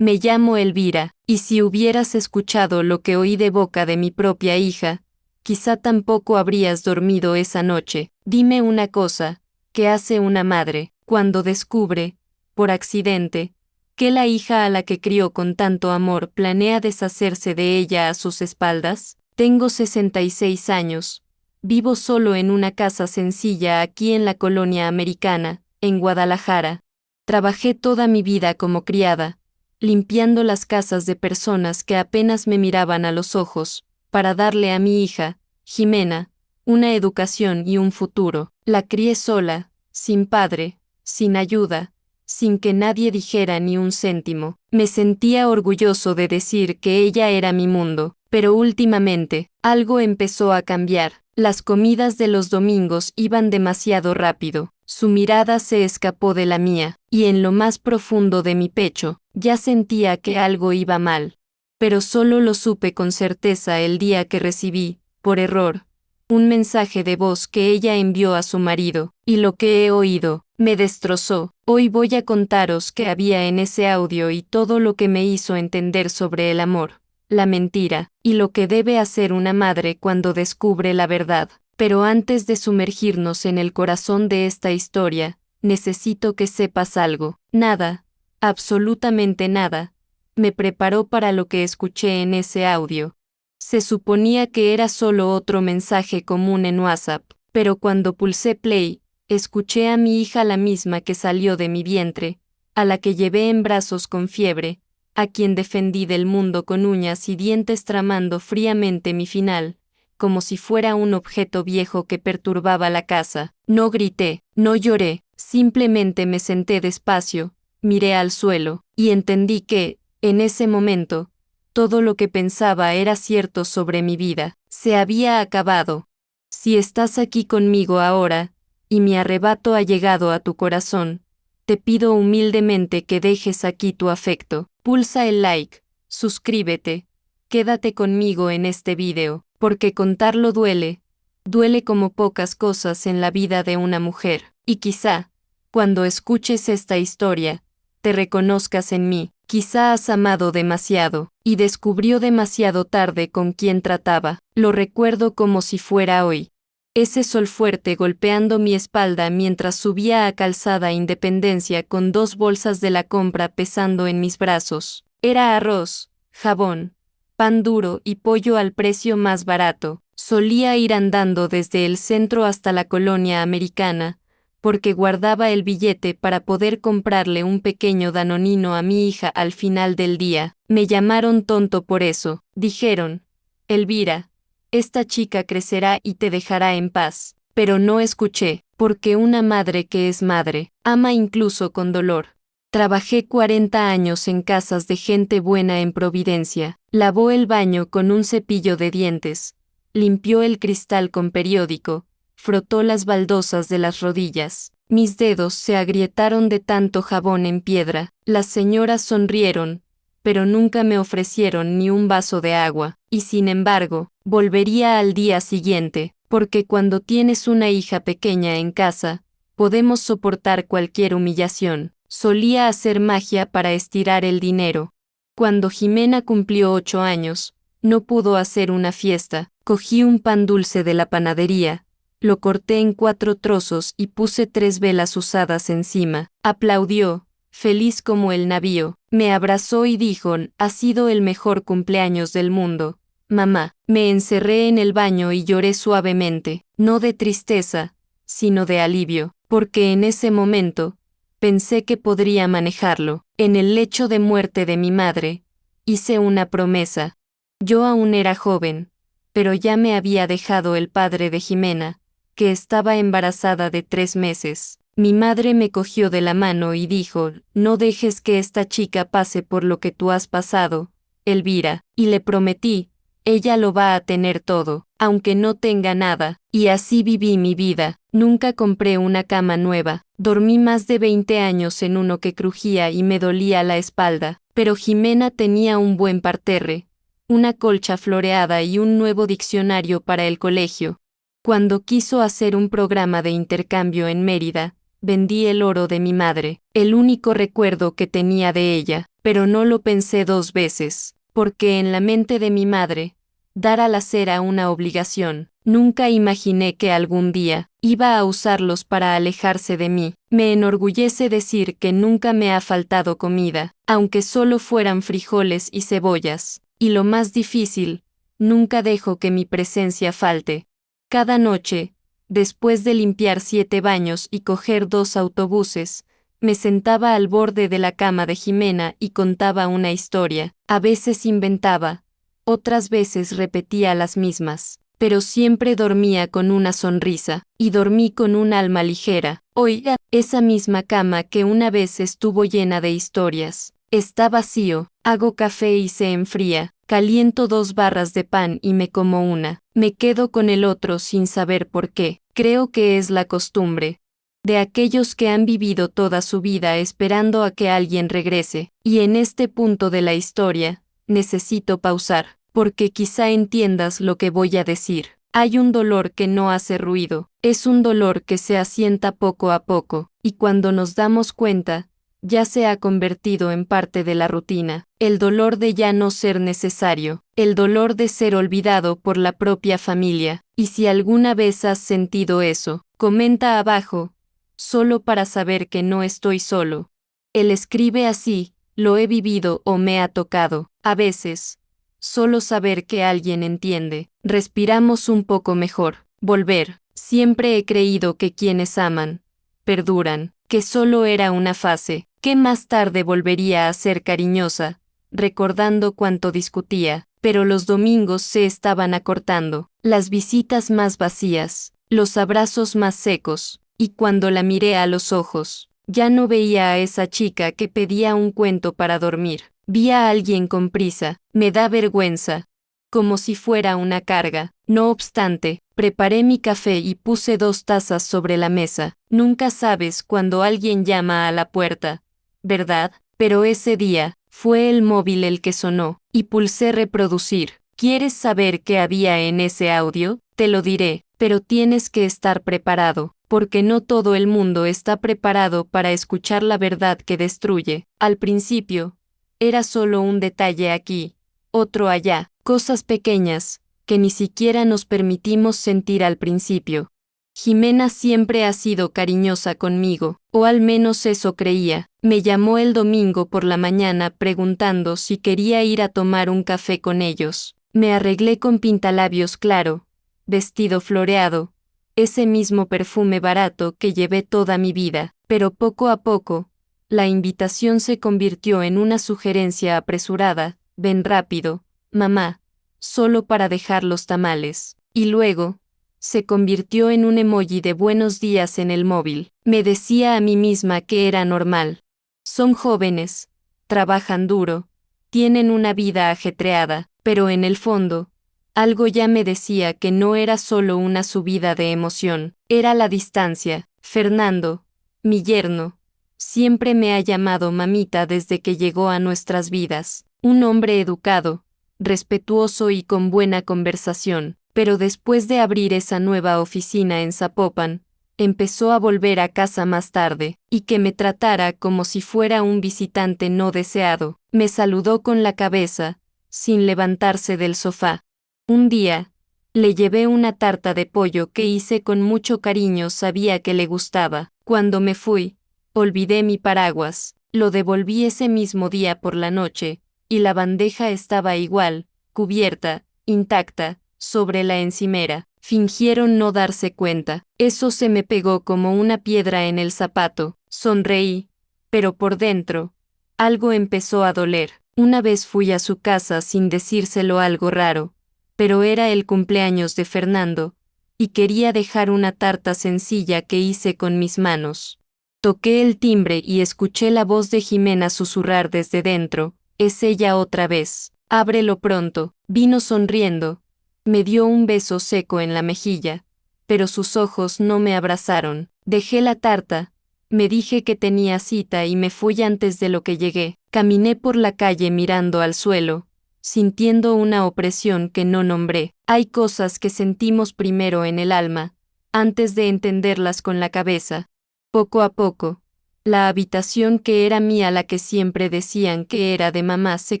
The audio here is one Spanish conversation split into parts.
Me llamo Elvira, y si hubieras escuchado lo que oí de boca de mi propia hija, quizá tampoco habrías dormido esa noche. Dime una cosa, ¿qué hace una madre cuando descubre, por accidente, que la hija a la que crió con tanto amor planea deshacerse de ella a sus espaldas? Tengo 66 años. Vivo solo en una casa sencilla aquí en la colonia americana, en Guadalajara. Trabajé toda mi vida como criada, limpiando las casas de personas que apenas me miraban a los ojos, para darle a mi hija, Jimena, una educación y un futuro. La crié sola, sin padre, sin ayuda, sin que nadie dijera ni un céntimo. Me sentía orgulloso de decir que ella era mi mundo, pero últimamente, algo empezó a cambiar. Las comidas de los domingos iban demasiado rápido. Su mirada se escapó de la mía, y en lo más profundo de mi pecho, ya sentía que algo iba mal. Pero solo lo supe con certeza el día que recibí, por error, un mensaje de voz que ella envió a su marido, y lo que he oído, me destrozó. Hoy voy a contaros qué había en ese audio y todo lo que me hizo entender sobre el amor, la mentira, y lo que debe hacer una madre cuando descubre la verdad. Pero antes de sumergirnos en el corazón de esta historia, necesito que sepas algo. Nada, absolutamente nada, me preparó para lo que escuché en ese audio. Se suponía que era solo otro mensaje común en WhatsApp, pero cuando pulsé play, escuché a mi hija, la misma que salió de mi vientre, a la que llevé en brazos con fiebre, a quien defendí del mundo con uñas y dientes tramando fríamente mi final, como si fuera un objeto viejo que perturbaba la casa. No grité, no lloré, simplemente me senté despacio, miré al suelo, y entendí que, en ese momento, todo lo que pensaba era cierto sobre mi vida. Se había acabado. Si estás aquí conmigo ahora, y mi arrebato ha llegado a tu corazón, te pido humildemente que dejes aquí tu afecto. Pulsa el like, suscríbete, quédate conmigo en este video, porque contarlo duele, duele como pocas cosas en la vida de una mujer, y quizá, cuando escuches esta historia, te reconozcas en mí. Quizá has amado demasiado, y descubrió demasiado tarde con quién trataba. Lo recuerdo como si fuera hoy. Ese sol fuerte golpeando mi espalda mientras subía a Calzada Independencia con 2 bolsas de la compra pesando en mis brazos. Era arroz, jabón, pan duro y pollo al precio más barato. Solía ir andando desde el centro hasta la colonia americana, porque guardaba el billete para poder comprarle un pequeño danonino a mi hija al final del día. Me llamaron tonto por eso. Dijeron: Elvira, esta chica crecerá y te dejará en paz. Pero no escuché, porque una madre que es madre, ama incluso con dolor. Trabajé 40 años en casas de gente buena en Providencia. Lavó el baño con un cepillo de dientes, limpió el cristal con periódico, frotó las baldosas de las rodillas. Mis dedos se agrietaron de tanto jabón en piedra. Las señoras sonrieron, pero nunca me ofrecieron ni un vaso de agua, y sin embargo, volvería al día siguiente, porque cuando tienes una hija pequeña en casa, podemos soportar cualquier humillación. Solía hacer magia para estirar el dinero. Cuando Jimena cumplió 8 años, no pudo hacer una fiesta. Cogí un pan dulce de la panadería, lo corté en 4 trozos y puse 3 velas usadas encima. Aplaudió, feliz como el navío, me abrazó y dijo: ha sido el mejor cumpleaños del mundo, mamá. Me encerré en el baño y lloré suavemente, no de tristeza, sino de alivio, porque en ese momento, pensé que podría manejarlo. En el lecho de muerte de mi madre, hice una promesa. Yo aún era joven, pero ya me había dejado el padre de Jimena, que estaba embarazada de 3 meses. Mi madre me cogió de la mano y dijo: no dejes que esta chica pase por lo que tú has pasado, Elvira, y le prometí: ella lo va a tener todo, aunque no tenga nada, y así viví mi vida. Nunca compré una cama nueva, dormí más de 20 años en uno que crujía y me dolía la espalda, pero Jimena tenía un buen parterre, una colcha floreada y un nuevo diccionario para el colegio. Cuando quiso hacer un programa de intercambio en Mérida, vendí el oro de mi madre, el único recuerdo que tenía de ella, pero no lo pensé 2 veces, porque en la mente de mi madre, dar a la cera una obligación. Nunca imaginé que algún día iba a usarlos para alejarse de mí. Me enorgullece decir que nunca me ha faltado comida, aunque solo fueran frijoles y cebollas. Y lo más difícil, nunca dejo que mi presencia falte. Cada noche, después de limpiar 7 baños y coger 2 autobuses, me sentaba al borde de la cama de Jimena y contaba una historia. A veces inventaba, otras veces repetía las mismas, pero siempre dormía con una sonrisa, y dormí con un alma ligera. Oiga, esa misma cama que una vez estuvo llena de historias, está vacío. Hago café y se enfría, caliento 2 barras de pan y me como una, me quedo con el otro sin saber por qué. Creo que es la costumbre de aquellos que han vivido toda su vida esperando a que alguien regrese, y en este punto de la historia, necesito pausar, porque quizá entiendas lo que voy a decir. Hay un dolor que no hace ruido, es un dolor que se asienta poco a poco, y cuando nos damos cuenta, ya se ha convertido en parte de la rutina. El dolor de ya no ser necesario, el dolor de ser olvidado por la propia familia, y si alguna vez has sentido eso, comenta abajo, solo para saber que no estoy solo. Él escribe así, lo he vivido o me ha tocado, a veces. Solo saber que alguien entiende. Respiramos un poco mejor. Volver. Siempre he creído que quienes aman, perduran, que solo era una fase, que más tarde volvería a ser cariñosa, recordando cuánto discutía, pero los domingos se estaban acortando, las visitas más vacías, los abrazos más secos, y cuando la miré a los ojos, ya no veía a esa chica que pedía un cuento para dormir. Vi a alguien con prisa, me da vergüenza, como si fuera una carga. No obstante, preparé mi café y puse 2 tazas sobre la mesa. Nunca sabes cuando alguien llama a la puerta, ¿verdad? Pero ese día, fue el móvil el que sonó, y pulsé reproducir. ¿Quieres saber qué había en ese audio? Te lo diré, pero tienes que estar preparado, porque no todo el mundo está preparado para escuchar la verdad que destruye. Al principio, era solo un detalle aquí, otro allá, cosas pequeñas, que ni siquiera nos permitimos sentir al principio. Jimena siempre ha sido cariñosa conmigo, o al menos eso creía. Me llamó el domingo por la mañana preguntando si quería ir a tomar un café con ellos. Me arreglé con pintalabios claro, vestido floreado, ese mismo perfume barato que llevé toda mi vida, pero poco a poco, la invitación se convirtió en una sugerencia apresurada, ven rápido, mamá, solo para dejar los tamales, y luego, se convirtió en un emoji de buenos días en el móvil. Me decía a mí misma que era normal. Son jóvenes, trabajan duro, tienen una vida ajetreada, pero en el fondo, algo ya me decía que no era solo una subida de emoción, era la distancia. Fernando, mi yerno, siempre me ha llamado mamita desde que llegó a nuestras vidas. Un hombre educado, respetuoso y con buena conversación, pero después de abrir esa nueva oficina en Zapopan, empezó a volver a casa más tarde, y que me tratara como si fuera un visitante no deseado. Me saludó con la cabeza, sin levantarse del sofá. Un día, le llevé una tarta de pollo que hice con mucho cariño, sabía que le gustaba. Cuando me fui, olvidé mi paraguas, lo devolví ese mismo día por la noche, y la bandeja estaba igual, cubierta, intacta, sobre la encimera. Fingieron no darse cuenta. Eso se me pegó como una piedra en el zapato. Sonreí, pero por dentro, algo empezó a doler. Una vez fui a su casa sin decírselo, algo raro, pero era el cumpleaños de Fernando, y quería dejar una tarta sencilla que hice con mis manos. Toqué el timbre y escuché la voz de Jimena susurrar desde dentro, es ella otra vez, ábrelo pronto. Vino sonriendo, me dio un beso seco en la mejilla, pero sus ojos no me abrazaron. Dejé la tarta, me dije que tenía cita y me fui antes de lo que llegué. Caminé por la calle mirando al suelo, sintiendo una opresión que no nombré. Hay cosas que sentimos primero en el alma, antes de entenderlas con la cabeza. Poco a poco, la habitación que era mía, la que siempre decían que era de mamá, se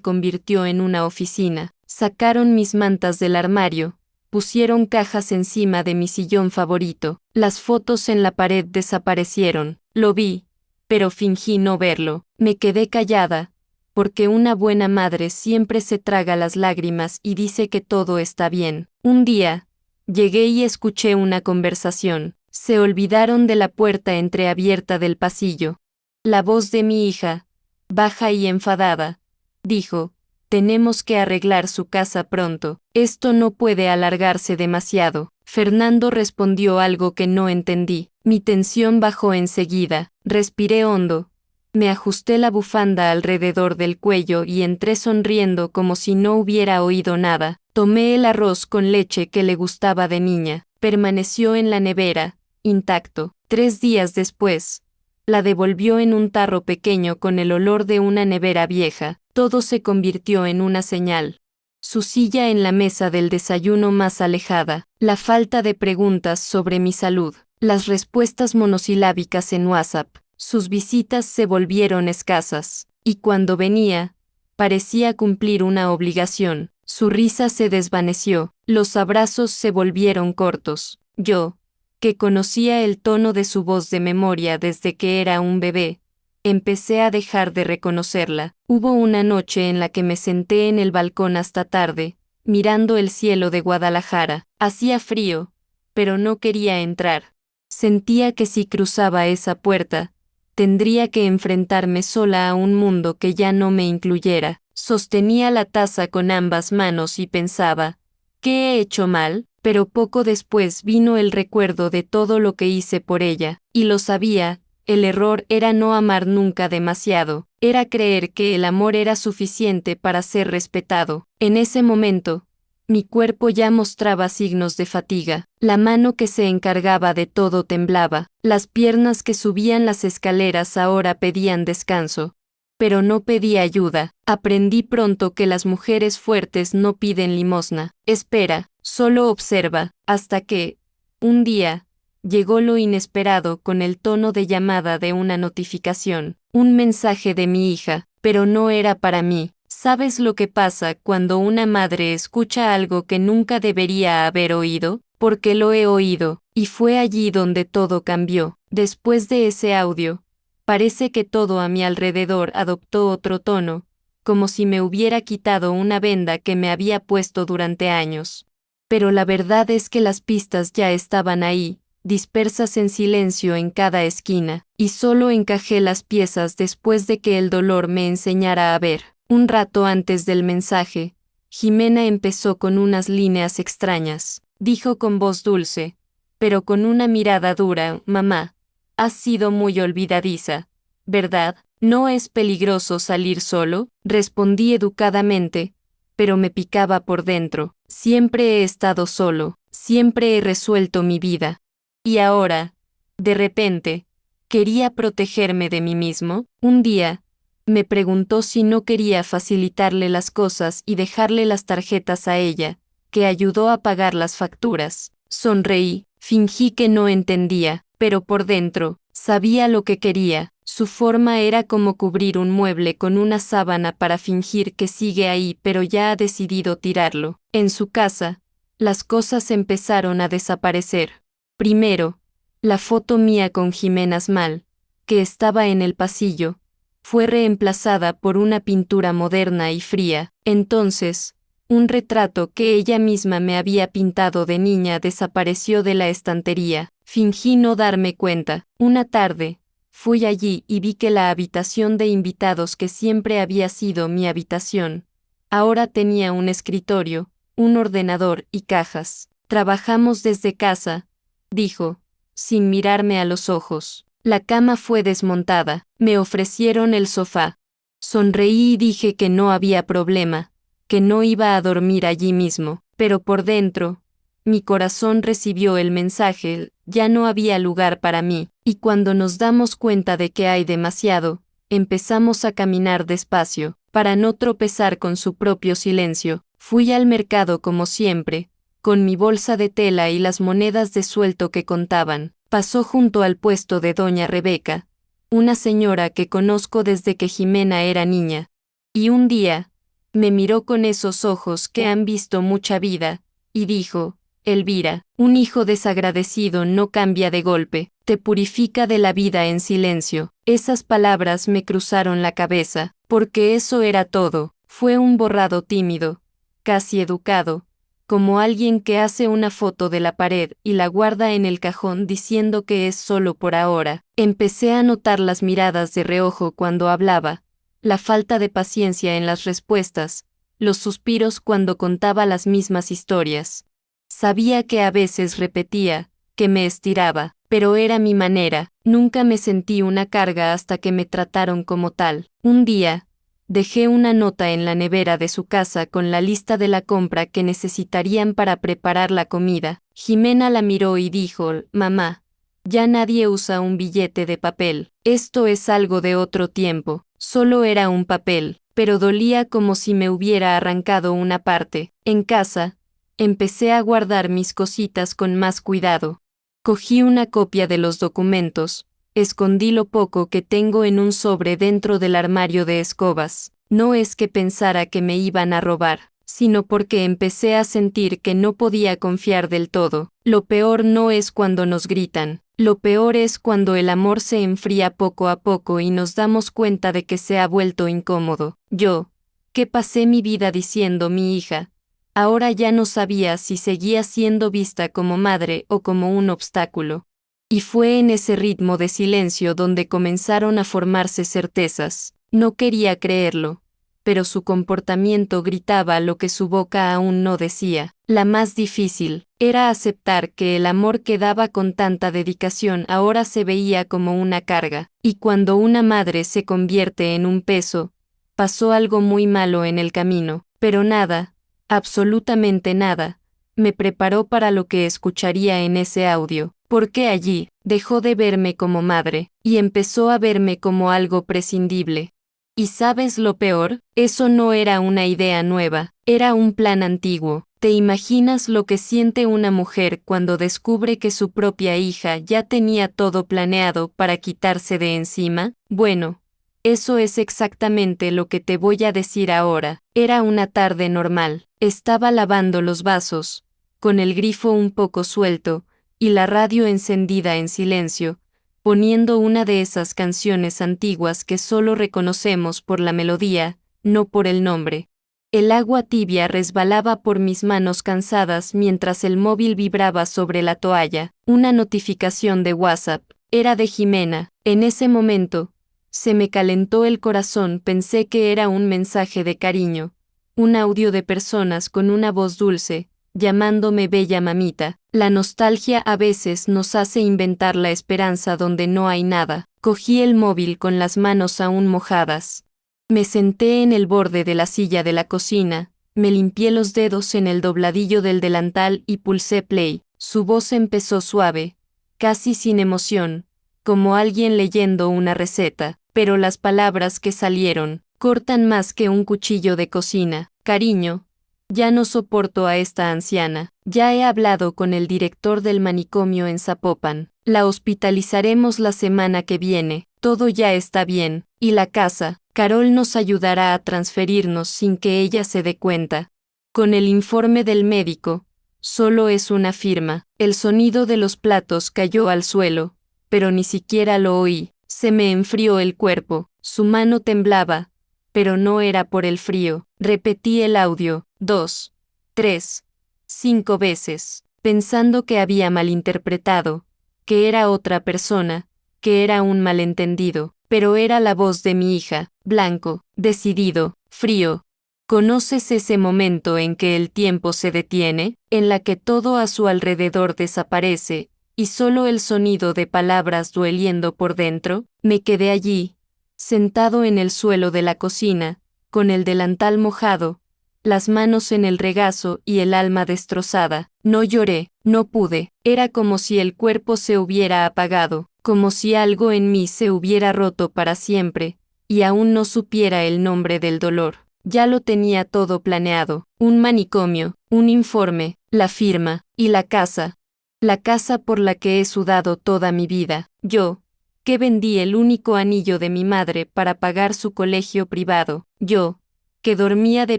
convirtió en una oficina. Sacaron mis mantas del armario, pusieron cajas encima de mi sillón favorito, las fotos en la pared desaparecieron. Lo vi, pero fingí no verlo. Me quedé callada, porque una buena madre siempre se traga las lágrimas y dice que todo está bien. Un día, llegué y escuché una conversación. Se olvidaron de la puerta entreabierta del pasillo. La voz de mi hija, baja y enfadada, dijo: tenemos que arreglar su casa pronto. Esto no puede alargarse demasiado. Fernando respondió algo que no entendí. Mi tensión bajó enseguida. Respiré hondo. Me ajusté la bufanda alrededor del cuello y entré sonriendo como si no hubiera oído nada. Tomé el arroz con leche que le gustaba de niña. Permaneció en la nevera, intacto. 3 días después, la devolvió en un tarro pequeño con el olor de una nevera vieja. Todo se convirtió en una señal. Su silla en la mesa del desayuno más alejada, la falta de preguntas sobre mi salud, las respuestas monosilábicas en WhatsApp. Sus visitas se volvieron escasas, y cuando venía, parecía cumplir una obligación. Su risa se desvaneció, los abrazos se volvieron cortos. Yo, que conocía el tono de su voz de memoria desde que era un bebé, empecé a dejar de reconocerla. Hubo una noche en la que me senté en el balcón hasta tarde, mirando el cielo de Guadalajara. Hacía frío, pero no quería entrar. Sentía que si cruzaba esa puerta, tendría que enfrentarme sola a un mundo que ya no me incluyera. Sostenía la taza con ambas manos y pensaba: ¿qué he hecho mal? Pero poco después vino el recuerdo de todo lo que hice por ella, y lo sabía. El error era no amar nunca demasiado, era creer que el amor era suficiente para ser respetado. En ese momento, mi cuerpo ya mostraba signos de fatiga, la mano que se encargaba de todo temblaba, las piernas que subían las escaleras ahora pedían descanso. Pero no pedí ayuda. Aprendí pronto que las mujeres fuertes no piden limosna. Espera, solo observa, hasta que, un día, llegó lo inesperado con el tono de llamada de una notificación, un mensaje de mi hija, pero no era para mí. ¿Sabes lo que pasa cuando una madre escucha algo que nunca debería haber oído? Porque lo he oído, y fue allí donde todo cambió. Después de ese audio, parece que todo a mi alrededor adoptó otro tono, como si me hubiera quitado una venda que me había puesto durante años. Pero la verdad es que las pistas ya estaban ahí, dispersas en silencio en cada esquina, y solo encajé las piezas después de que el dolor me enseñara a ver. Un rato antes del mensaje, Jimena empezó con unas líneas extrañas. Dijo con voz dulce, pero con una mirada dura: mamá, has sido muy olvidadiza, ¿verdad? ¿No es peligroso salir solo? Respondí educadamente, pero me picaba por dentro. Siempre he estado solo, siempre he resuelto mi vida. Y ahora, de repente, quería protegerme de mí mismo. Un día, me preguntó si no quería facilitarle las cosas y dejarle las tarjetas a ella, que ayudó a pagar las facturas. Sonreí, fingí que no entendía, pero por dentro, sabía lo que quería. Su forma era como cubrir un mueble con una sábana para fingir que sigue ahí pero ya ha decidido tirarlo. En su casa, las cosas empezaron a desaparecer. Primero, la foto mía con Jimena Smal, que estaba en el pasillo, fue reemplazada por una pintura moderna y fría. Entonces, un retrato que ella misma me había pintado de niña desapareció de la estantería. Fingí no darme cuenta. Una tarde, fui allí y vi que la habitación de invitados, que siempre había sido mi habitación, ahora tenía un escritorio, un ordenador y cajas. Trabajamos desde casa, dijo, sin mirarme a los ojos. La cama fue desmontada, me ofrecieron el sofá. Sonreí y dije que no había problema, que no iba a dormir allí mismo, pero por dentro, mi corazón recibió el mensaje: ya no había lugar para mí, y cuando nos damos cuenta de que hay demasiado, empezamos a caminar despacio, para no tropezar con su propio silencio. Fui al mercado como siempre, con mi bolsa de tela y las monedas de suelto que contaban. Pasó junto al puesto de doña Rebeca, una señora que conozco desde que Jimena era niña. Y un día, me miró con esos ojos que han visto mucha vida, y dijo: Elvira, un hijo desagradecido no cambia de golpe, te purifica de la vida en silencio. Esas palabras me cruzaron la cabeza, porque eso era todo. Fue un borrado tímido, casi educado, como alguien que hace una foto de la pared y la guarda en el cajón diciendo que es solo por ahora. Empecé a notar las miradas de reojo cuando hablaba, la falta de paciencia en las respuestas, los suspiros cuando contaba las mismas historias. Sabía que a veces repetía, que me estiraba, pero era mi manera. Nunca me sentí una carga hasta que me trataron como tal. Un día, dejé una nota en la nevera de su casa con la lista de la compra que necesitarían para preparar la comida. Jimena la miró y dijo: Mamá, ya nadie usa un billete de papel. Esto es algo de otro tiempo. Solo era un papel, pero dolía como si me hubiera arrancado una parte. En casa, empecé a guardar mis cositas con más cuidado. Cogí una copia de los documentos, escondí lo poco que tengo en un sobre dentro del armario de escobas. No es que pensara que me iban a robar, sino porque empecé a sentir que no podía confiar del todo. Lo peor no es cuando nos gritan, lo peor es cuando el amor se enfría poco a poco y nos damos cuenta de que se ha vuelto incómodo. Yo, que pasé mi vida diciendo mi hija, ahora ya no sabía si seguía siendo vista como madre o como un obstáculo. Y fue en ese ritmo de silencio donde comenzaron a formarse certezas. No quería creerlo, pero su comportamiento gritaba lo que su boca aún no decía. La más difícil era aceptar que el amor que daba con tanta dedicación ahora se veía como una carga, y cuando una madre se convierte en un peso, pasó algo muy malo en el camino, pero nada, absolutamente nada, me preparó para lo que escucharía en ese audio. Porque allí, dejó de verme como madre, y empezó a verme como algo prescindible. ¿Y sabes lo peor? Eso no era una idea nueva, era un plan antiguo. ¿Te imaginas lo que siente una mujer cuando descubre que su propia hija ya tenía todo planeado para quitarse de encima? Bueno, eso es exactamente lo que te voy a decir ahora. Era una tarde normal, estaba lavando los vasos, con el grifo un poco suelto, y la radio encendida en silencio, poniendo una de esas canciones antiguas que solo reconocemos por la melodía, no por el nombre. El agua tibia resbalaba por mis manos cansadas mientras el móvil vibraba sobre la toalla. Una notificación de WhatsApp. Era de Jimena. En ese momento, se me calentó el corazón. Pensé que era un mensaje de cariño, un audio de personas con una voz dulce, llamándome bella mamita. La nostalgia a veces nos hace inventar la esperanza donde no hay nada. Cogí el móvil con las manos aún mojadas. Me senté en el borde de la silla de la cocina, me limpié los dedos en el dobladillo del delantal y pulsé play. Su voz empezó suave, casi sin emoción, como alguien leyendo una receta, pero las palabras que salieron cortan más que un cuchillo de cocina. Cariño, ya no soporto a esta anciana. Ya he hablado con el director del manicomio en Zapopan. La hospitalizaremos la semana que viene. Todo ya está bien. Y la casa, Carol nos ayudará a transferirnos sin que ella se dé cuenta. Con el informe del médico, solo es una firma. El sonido de los platos cayó al suelo, pero ni siquiera lo oí. Se me enfrió el cuerpo. Su mano temblaba, pero no era por el frío. Repetí el audio 2, 3, 5 veces, pensando que había malinterpretado, que era otra persona, que era un malentendido, pero era la voz de mi hija, blanco, decidido, frío. ¿Conoces ese momento en que el tiempo se detiene, en la que todo a su alrededor desaparece, y solo el sonido de palabras dueliendo por dentro? Me quedé allí, sentado en el suelo de la cocina, con el delantal mojado, las manos en el regazo y el alma destrozada. No lloré, no pude, era como si el cuerpo se hubiera apagado, como si algo en mí se hubiera roto para siempre, y aún no supiera el nombre del dolor. Ya lo tenía todo planeado, un manicomio, un informe, la firma, y la casa. La casa por la que he sudado toda mi vida. Yo, que vendí el único anillo de mi madre para pagar su colegio privado. Yo, que dormía de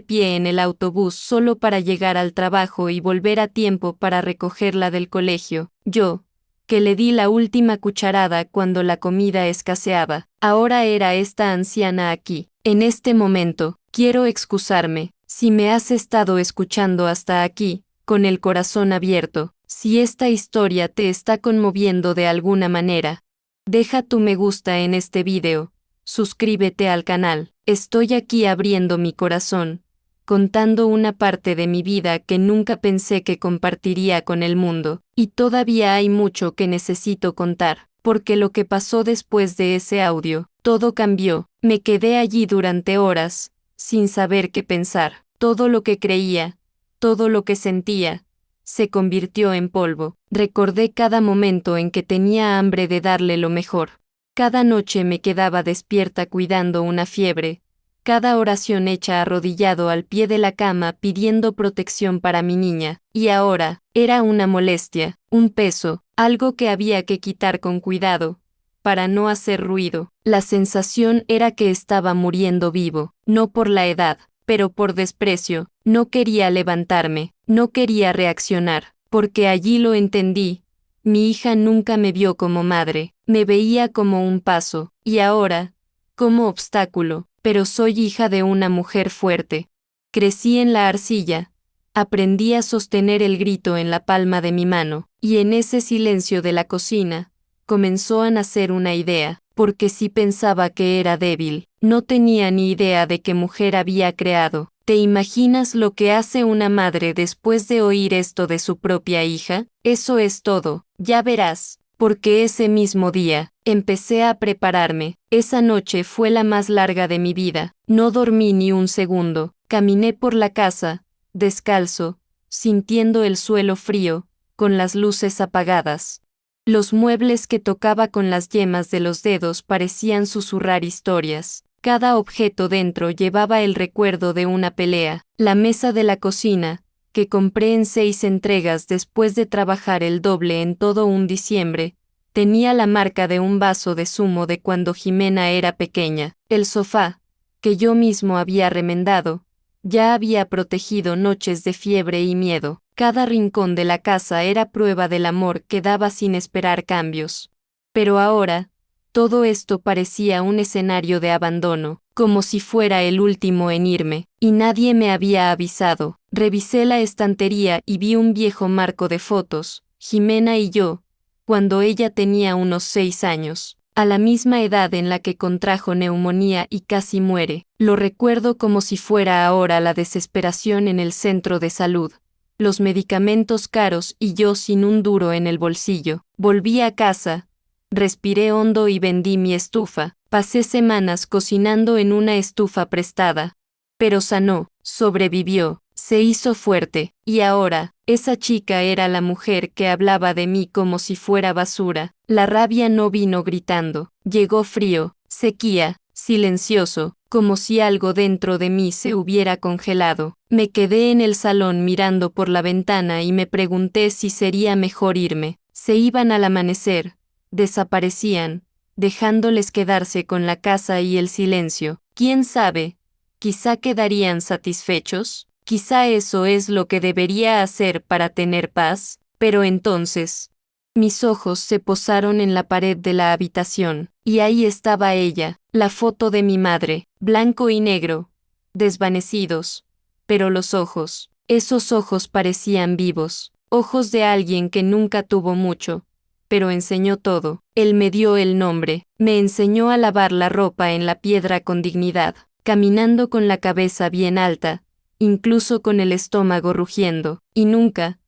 pie en el autobús solo para llegar al trabajo y volver a tiempo para recogerla del colegio. Yo, que le di la última cucharada cuando la comida escaseaba. Ahora era esta anciana aquí. En este momento, quiero excusarme, si me has estado escuchando hasta aquí, con el corazón abierto. Si esta historia te está conmoviendo de alguna manera, deja tu me gusta en este video, suscríbete al canal. Estoy aquí abriendo mi corazón, contando una parte de mi vida que nunca pensé que compartiría con el mundo, y todavía hay mucho que necesito contar, porque lo que pasó después de ese audio, todo cambió. Me quedé allí durante horas, sin saber qué pensar. Todo lo que creía, todo lo que sentía, se convirtió en polvo. Recordé cada momento en que tenía hambre de darle lo mejor. Cada noche me quedaba despierta cuidando una fiebre. Cada oración hecha arrodillado al pie de la cama pidiendo protección para mi niña. Y ahora, era una molestia, un peso, algo que había que quitar con cuidado, para no hacer ruido. La sensación era que estaba muriendo vivo, no por la edad, pero por desprecio. No quería levantarme, no quería reaccionar, porque allí lo entendí. Mi hija nunca me vio como madre, me veía como un paso, y ahora, como obstáculo, pero soy hija de una mujer fuerte. Crecí en la arcilla, aprendí a sostener el grito en la palma de mi mano, y en ese silencio de la cocina, comenzó a nacer una idea, porque sí pensaba que era débil, no tenía ni idea de qué mujer había creado. ¿Te imaginas lo que hace una madre después de oír esto de su propia hija? Eso es todo, ya verás, porque ese mismo día, empecé a prepararme. Esa noche fue la más larga de mi vida, no dormí ni un segundo, caminé por la casa, descalzo, sintiendo el suelo frío, con las luces apagadas. Los muebles que tocaba con las yemas de los dedos parecían susurrar historias. Cada objeto dentro llevaba el recuerdo de una pelea. La mesa de la cocina, que compré en 6 entregas después de trabajar el doble en todo un diciembre, tenía la marca de un vaso de zumo de cuando Jimena era pequeña. El sofá, que yo mismo había remendado, ya había protegido noches de fiebre y miedo. Cada rincón de la casa era prueba del amor que daba sin esperar cambios. Pero ahora, todo esto parecía un escenario de abandono, como si fuera el último en irme, y nadie me había avisado. Revisé la estantería y vi un viejo marco de fotos, Jimena y yo, cuando ella tenía unos 6 años, a la misma edad en la que contrajo neumonía y casi muere. Lo recuerdo como si fuera ahora la desesperación en el centro de salud, los medicamentos caros y yo sin un duro en el bolsillo. Volví a casa, respiré hondo y vendí mi estufa. Pasé semanas cocinando en una estufa prestada. Pero sanó, sobrevivió, se hizo fuerte, y ahora, esa chica era la mujer que hablaba de mí como si fuera basura. La rabia no vino gritando, llegó frío, sequía, silencioso, como si algo dentro de mí se hubiera congelado. Me quedé en el salón mirando por la ventana y me pregunté si sería mejor irme. Se iban al amanecer, desaparecían, dejándoles quedarse con la casa y el silencio. ¿Quién sabe? Quizá quedarían satisfechos, quizá eso es lo que debería hacer para tener paz, pero entonces, mis ojos se posaron en la pared de la habitación, y ahí estaba ella, la foto de mi madre, blanco y negro, desvanecidos, pero los ojos, esos ojos parecían vivos, ojos de alguien que nunca tuvo mucho, pero enseñó todo. Él me dio el nombre, me enseñó a lavar la ropa en la piedra con dignidad, caminando con la cabeza bien alta, incluso con el estómago rugiendo, y nunca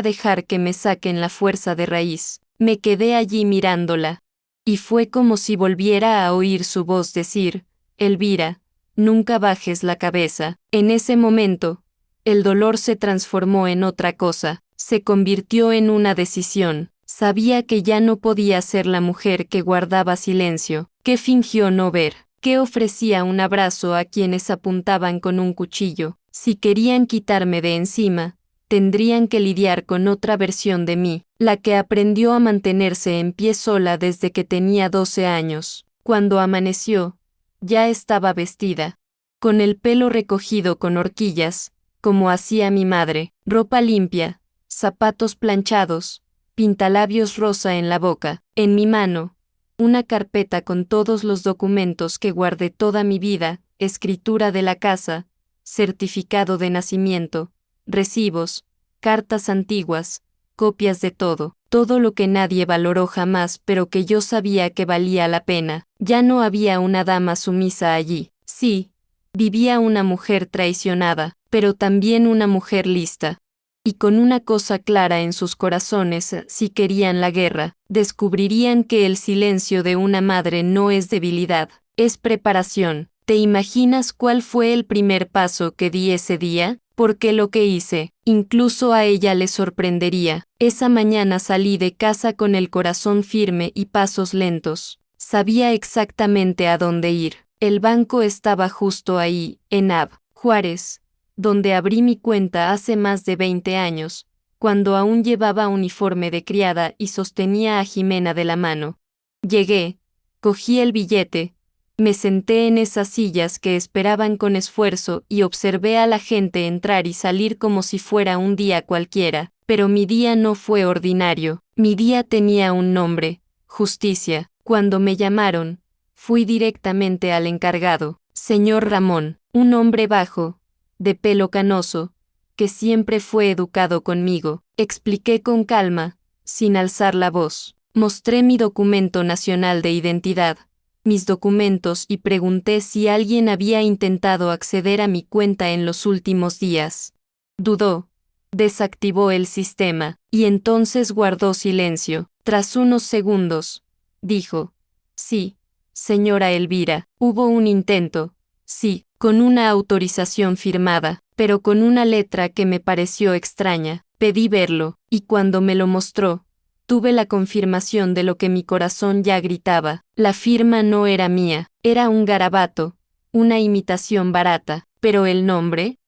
dejar que me saquen la fuerza de raíz. Me quedé allí mirándola, y fue como si volviera a oír su voz decir, Elvira, nunca bajes la cabeza. En ese momento, el dolor se transformó en otra cosa, se convirtió en una decisión. Sabía que ya no podía ser la mujer que guardaba silencio, que fingió no ver, que ofrecía un abrazo a quienes apuntaban con un cuchillo. Si querían quitarme de encima, tendrían que lidiar con otra versión de mí, la que aprendió a mantenerse en pie sola desde que tenía 12 años. Cuando amaneció, ya estaba vestida, con el pelo recogido con horquillas, como hacía mi madre, ropa limpia, zapatos planchados, pintalabios rosa en la boca, en mi mano, una carpeta con todos los documentos que guardé toda mi vida, escritura de la casa, certificado de nacimiento, recibos, cartas antiguas, copias de todo, todo lo que nadie valoró jamás pero que yo sabía que valía la pena. Ya no había una dama sumisa allí. Sí, vivía una mujer traicionada, pero también una mujer lista. Y con una cosa clara en sus corazones, si querían la guerra, descubrirían que el silencio de una madre no es debilidad, es preparación. ¿Te imaginas cuál fue el primer paso que di ese día? Porque lo que hice, incluso a ella le sorprendería. Esa mañana salí de casa con el corazón firme y pasos lentos. Sabía exactamente a dónde ir. El banco estaba justo ahí, en Av. Juárez, donde abrí mi cuenta hace más de 20 años, cuando aún llevaba uniforme de criada y sostenía a Jimena de la mano. Llegué, cogí el billete, me senté en esas sillas que esperaban con esfuerzo y observé a la gente entrar y salir como si fuera un día cualquiera, pero mi día no fue ordinario, mi día tenía un nombre, justicia. Cuando me llamaron, fui directamente al encargado, señor Ramón, un hombre bajo, de pelo canoso, que siempre fue educado conmigo. Expliqué con calma, sin alzar la voz. Mostré mi documento nacional de identidad, mis documentos y pregunté si alguien había intentado acceder a mi cuenta en los últimos días. Dudó, desactivó el sistema, y entonces guardó silencio. Tras unos segundos, dijo, sí, señora Elvira, hubo un intento, sí, con una autorización firmada, pero con una letra que me pareció extraña. Pedí verlo, y cuando me lo mostró, tuve la confirmación de lo que mi corazón ya gritaba. La firma no era mía, era un garabato, una imitación barata, pero el nombre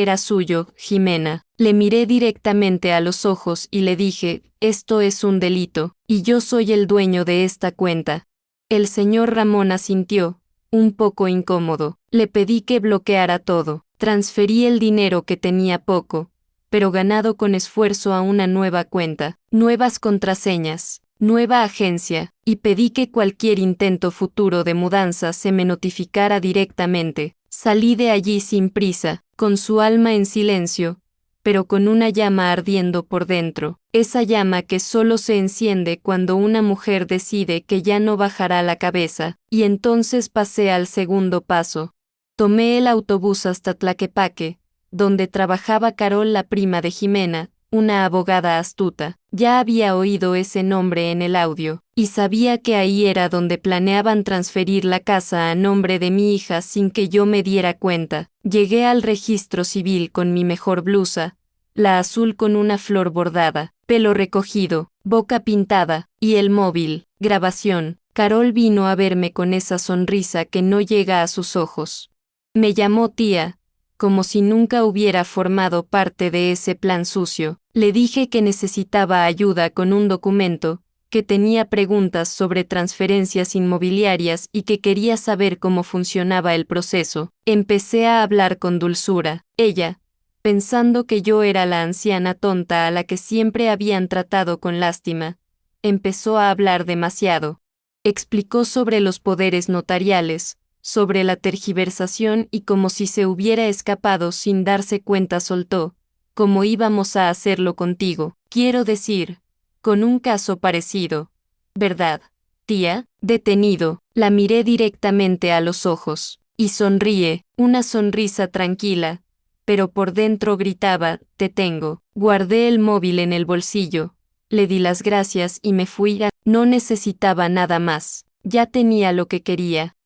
era suyo, Jimena. Le miré directamente a los ojos y le dije, esto es un delito, y yo soy el dueño de esta cuenta. El señor Ramón asintió, un poco incómodo. Le pedí que bloqueara todo. Transferí el dinero que tenía poco, pero ganado con esfuerzo a una nueva cuenta, nuevas contraseñas, nueva agencia, y pedí que cualquier intento futuro de mudanza se me notificara directamente. Salí de allí sin prisa, con su alma en silencio, pero con una llama ardiendo por dentro, esa llama que solo se enciende cuando una mujer decide que ya no bajará la cabeza, y entonces pasé al segundo paso. Tomé el autobús hasta Tlaquepaque, donde trabajaba Carol, la prima de Jimena, una abogada astuta. Ya había oído ese nombre en el audio, y sabía que ahí era donde planeaban transferir la casa a nombre de mi hija sin que yo me diera cuenta. Llegué al registro civil con mi mejor blusa, la azul con una flor bordada, pelo recogido, boca pintada, y el móvil. Grabación. Carol vino a verme con esa sonrisa que no llega a sus ojos. Me llamó tía, como si nunca hubiera formado parte de ese plan sucio. Le dije que necesitaba ayuda con un documento, que tenía preguntas sobre transferencias inmobiliarias y que quería saber cómo funcionaba el proceso. Empecé a hablar con dulzura. Ella, pensando que yo era la anciana tonta a la que siempre habían tratado con lástima, empezó a hablar demasiado. Explicó sobre los poderes notariales, sobre la tergiversación y como si se hubiera escapado sin darse cuenta soltó, como íbamos a hacerlo contigo, quiero decir, con un caso parecido. ¿Verdad, tía? Detenido, la miré directamente a los ojos, y sonríe, una sonrisa tranquila, pero por dentro gritaba, te tengo. Guardé el móvil en el bolsillo, le di las gracias y me fui. No necesitaba nada más, ya tenía lo que quería.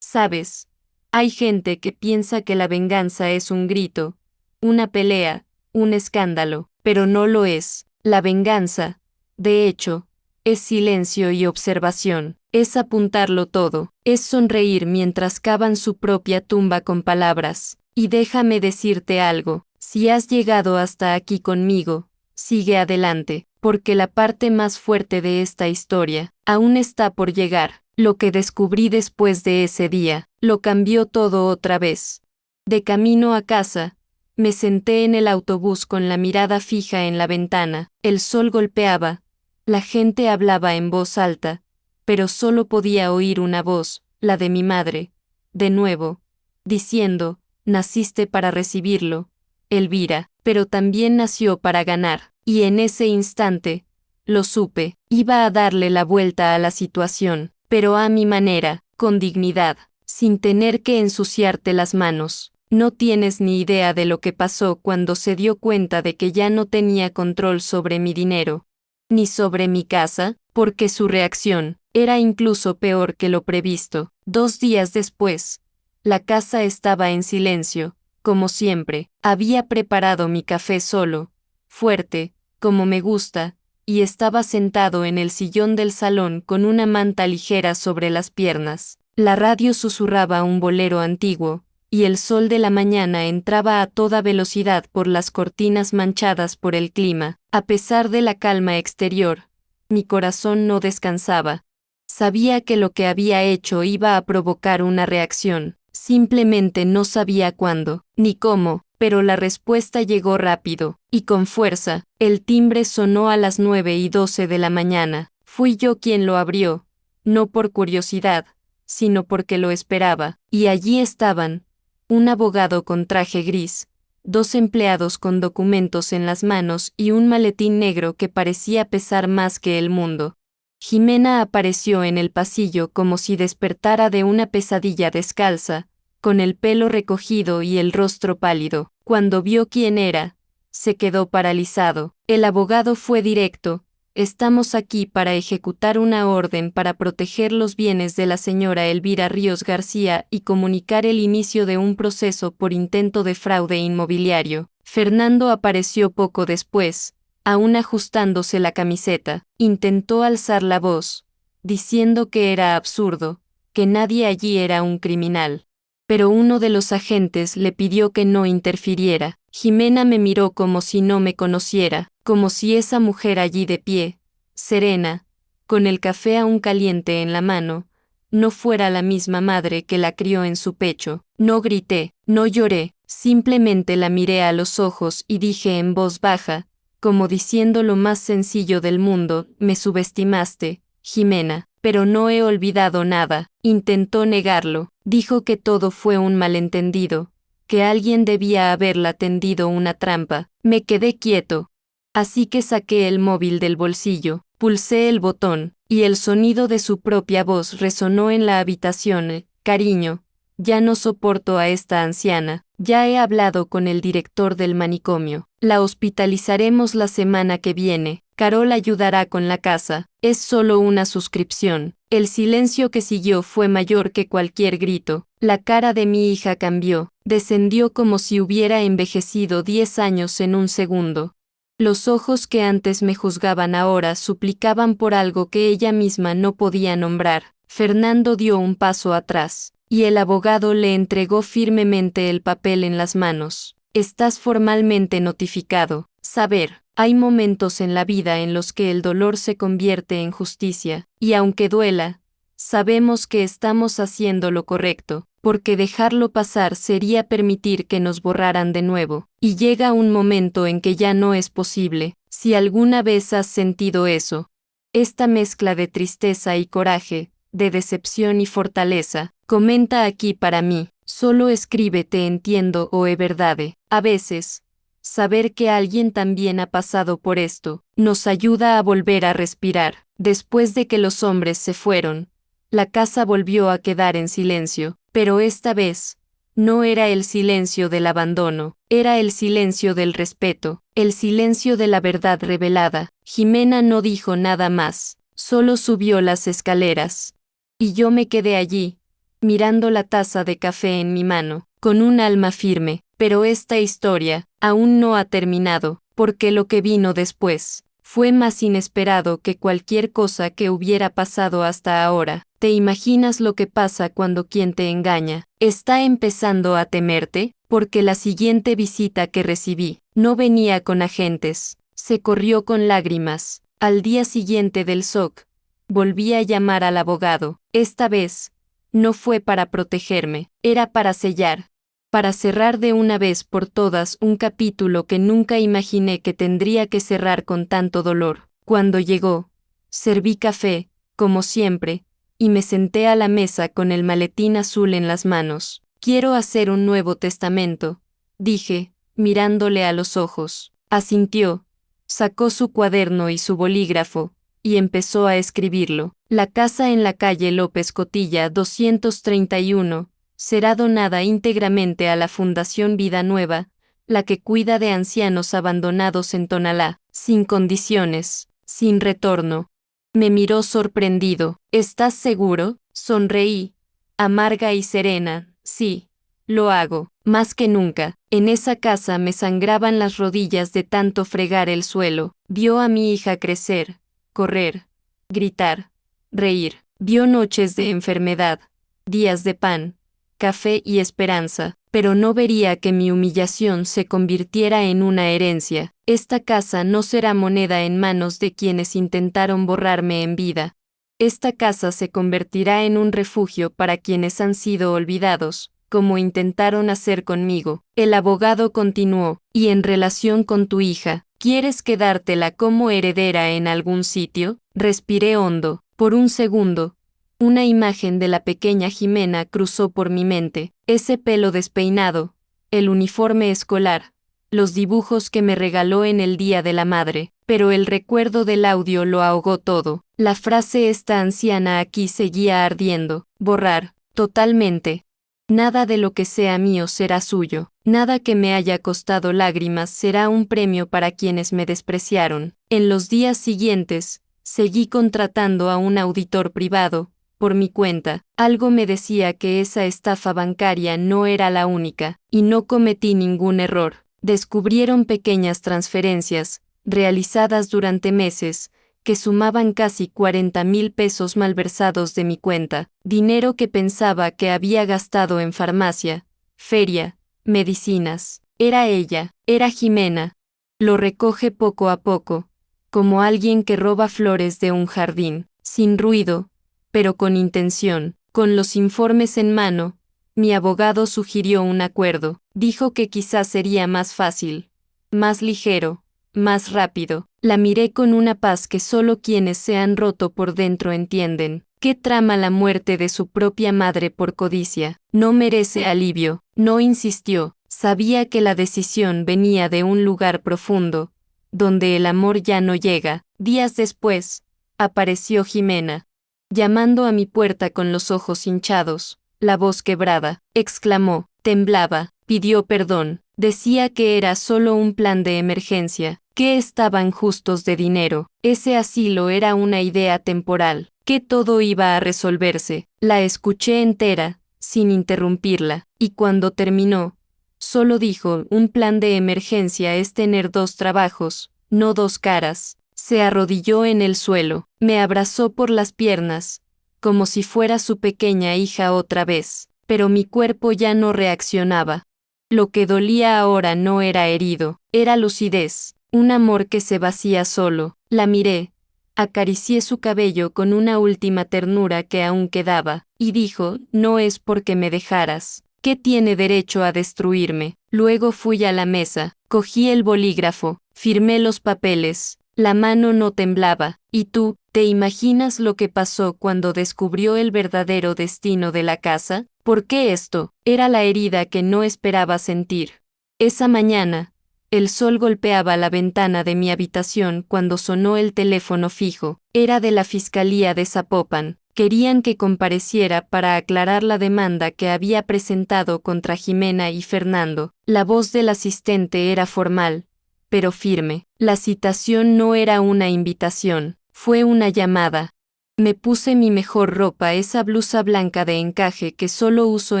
¿Sabes? Hay gente que piensa que la venganza es un grito, una pelea, un escándalo, pero no lo es. La venganza, de hecho, es silencio y observación, es apuntarlo todo, es sonreír mientras cavan su propia tumba con palabras. Y déjame decirte algo, Si has llegado hasta aquí conmigo, sigue adelante, porque la parte más fuerte de esta historia aún está por llegar. Lo que descubrí después de ese día, lo cambió todo otra vez. De camino a casa, me senté en el autobús con la mirada fija en la ventana, el sol golpeaba, la gente hablaba en voz alta, pero solo podía oír una voz, la de mi madre, de nuevo, diciendo, naciste para recibirlo, Elvira, pero también nació para ganar, y en ese instante, lo supe, iba a darle la vuelta a la situación, pero a mi manera, con dignidad, sin tener que ensuciarte las manos. No tienes ni idea de lo que pasó cuando se dio cuenta de que ya no tenía control sobre mi dinero, ni sobre mi casa, porque su reacción era incluso peor que lo previsto. 2 días después, la casa estaba en silencio, como siempre. Había preparado mi café solo, fuerte, como me gusta, y estaba sentado en el sillón del salón con una manta ligera sobre las piernas. La radio susurraba un bolero antiguo, y el sol de la mañana entraba a toda velocidad por las cortinas manchadas por el clima. A pesar de la calma exterior, mi corazón no descansaba. Sabía que lo que había hecho iba a provocar una reacción, simplemente no sabía cuándo, ni cómo, pero la respuesta llegó rápido, y con fuerza. El timbre sonó a las 9:12 de la mañana. Fui yo quien lo abrió, no por curiosidad, sino porque lo esperaba, y allí estaban, un abogado con traje gris, 2 empleados con documentos en las manos y un maletín negro que parecía pesar más que el mundo. Jimena apareció en el pasillo como si despertara de una pesadilla descalza, con el pelo recogido y el rostro pálido. Cuando vio quién era, se quedó paralizado. El abogado fue directo. Estamos aquí para ejecutar una orden para proteger los bienes de la señora Elvira Ríos García y comunicar el inicio de un proceso por intento de fraude inmobiliario. Fernando apareció poco después, aún ajustándose la camiseta. Intentó alzar la voz, diciendo que era absurdo, que nadie allí era un criminal. Pero uno de los agentes le pidió que no interfiriera. Jimena me miró como si no me conociera, como si esa mujer allí de pie, serena, con el café aún caliente en la mano, no fuera la misma madre que la crió en su pecho. No grité, no lloré, simplemente la miré a los ojos y dije en voz baja, como diciendo lo más sencillo del mundo, me subestimaste, Jimena, pero no he olvidado nada. Intentó negarlo, dijo que todo fue un malentendido, que alguien debía haberla tendido una trampa. Me quedé quieto. Así que saqué el móvil del bolsillo, pulsé el botón, y el sonido de su propia voz resonó en la habitación. Cariño, ya no soporto a esta anciana, ya he hablado con el director del manicomio, la hospitalizaremos la semana que viene, Carol ayudará con la casa, es solo una suscripción. El silencio que siguió fue mayor que cualquier grito. La cara de mi hija cambió, descendió como si hubiera envejecido 10 años en un segundo. Los ojos que antes me juzgaban ahora suplicaban por algo que ella misma no podía nombrar. Fernando dio un paso atrás, y el abogado le entregó firmemente el papel en las manos. Estás formalmente notificado. Saber, hay momentos en la vida en los que el dolor se convierte en justicia, y aunque duela, sabemos que estamos haciendo lo correcto, porque dejarlo pasar sería permitir que nos borraran de nuevo, y llega un momento en que ya no es posible. Si alguna vez has sentido eso, esta mezcla de tristeza y coraje, de decepción y fortaleza, comenta aquí para mí, solo escribe te entiendo o verdade. A veces, saber que alguien también ha pasado por esto, nos ayuda a volver a respirar. Después de que los hombres se fueron, la casa volvió a quedar en silencio, pero esta vez, no era el silencio del abandono, era el silencio del respeto, el silencio de la verdad revelada. Jimena no dijo nada más, solo subió las escaleras. Y yo me quedé allí, mirando la taza de café en mi mano, con un alma firme. Pero esta historia aún no ha terminado, porque lo que vino después fue más inesperado que cualquier cosa que hubiera pasado hasta ahora. ¿Te imaginas lo que pasa cuando quien te engaña está empezando a temerte? porque la siguiente visita que recibí no venía con agentes. Se corrió con lágrimas. Al día siguiente del SOC, volví a llamar al abogado. Esta vez, no fue para protegerme, era para sellar. Para cerrar de una vez por todas un capítulo que nunca imaginé que tendría que cerrar con tanto dolor. Cuando llegó, serví café, como siempre, y me senté a la mesa con el maletín azul en las manos. Quiero hacer un nuevo testamento, dije, mirándole a los ojos. Asintió, sacó su cuaderno y su bolígrafo, y empezó a escribirlo. La casa en la calle López Cotilla 231 será donada íntegramente a la Fundación Vida Nueva, la que cuida de ancianos abandonados en Tonalá, sin condiciones, sin retorno. Me miró sorprendido. ¿Estás seguro? Sonreí, amarga y serena. Sí, lo hago, más que nunca. En esa casa me sangraban las rodillas de tanto fregar el suelo. Vio a mi hija crecer, correr, gritar, reír. Vio noches de enfermedad, días de pan, café y esperanza, pero no vería que mi humillación se convirtiera en una herencia. Esta casa no será moneda en manos de quienes intentaron borrarme en vida. Esta casa se convertirá en un refugio para quienes han sido olvidados, como intentaron hacer conmigo. El abogado continuó, y en relación con tu hija, ¿quieres quedártela como heredera en algún sitio? Respiré hondo. Por un segundo, una imagen de la pequeña Jimena cruzó por mi mente, ese pelo despeinado, el uniforme escolar, los dibujos que me regaló en el Día de la Madre, pero el recuerdo del audio lo ahogó todo. La frase "esta anciana aquí" seguía ardiendo. Borrar, totalmente. Nada de lo que sea mío será suyo, nada que me haya costado lágrimas será un premio para quienes me despreciaron. En los días siguientes, seguí contratando a un auditor privado, por mi cuenta. Algo me decía que esa estafa bancaria no era la única, y no cometí ningún error. Descubrieron pequeñas transferencias, realizadas durante meses, que sumaban casi 40,000 pesos malversados de mi cuenta, dinero que pensaba que había gastado en farmacia, feria, medicinas. Era ella, era Jimena. Lo recoge poco a poco, como alguien que roba flores de un jardín, sin ruido, pero con intención. Con los informes en mano, mi abogado sugirió un acuerdo. Dijo que quizás sería más fácil, más ligero, más rápido. La miré con una paz que solo quienes se han roto por dentro entienden. ¿Qué trama la muerte de su propia madre por codicia? No merece alivio, no insistió. Sabía que la decisión venía de un lugar profundo, donde el amor ya no llega. Días después, apareció Jimena, llamando a mi puerta con los ojos hinchados, la voz quebrada. Exclamó, temblaba, pidió perdón, decía que era solo un plan de emergencia, que estaban justos de dinero. Ese asilo era una idea temporal, que todo iba a resolverse. La escuché entera, sin interrumpirla, y cuando terminó, solo dijo, un plan de emergencia es tener dos trabajos, no dos caras. Se arrodilló en el suelo, me abrazó por las piernas, como si fuera su pequeña hija otra vez, pero mi cuerpo ya no reaccionaba. Lo que dolía ahora no era herido, era lucidez, un amor que se vacía solo. La miré, acaricié su cabello con una última ternura que aún quedaba, y dijo, no es porque me dejaras, ¿qué tiene derecho a destruirme? Luego fui a la mesa, cogí el bolígrafo, firmé los papeles. La mano no temblaba. ¿Y tú, te imaginas lo que pasó cuando descubrió el verdadero destino de la casa? ¿Por qué esto? Era la herida que no esperaba sentir. Esa mañana, el sol golpeaba la ventana de mi habitación cuando sonó el teléfono fijo. Era de la Fiscalía de Zapopan. Querían que compareciera para aclarar la demanda que había presentado contra Jimena y Fernando. La voz del asistente era formal, pero firme. La citación no era una invitación, fue una llamada. Me puse mi mejor ropa, esa blusa blanca de encaje que solo uso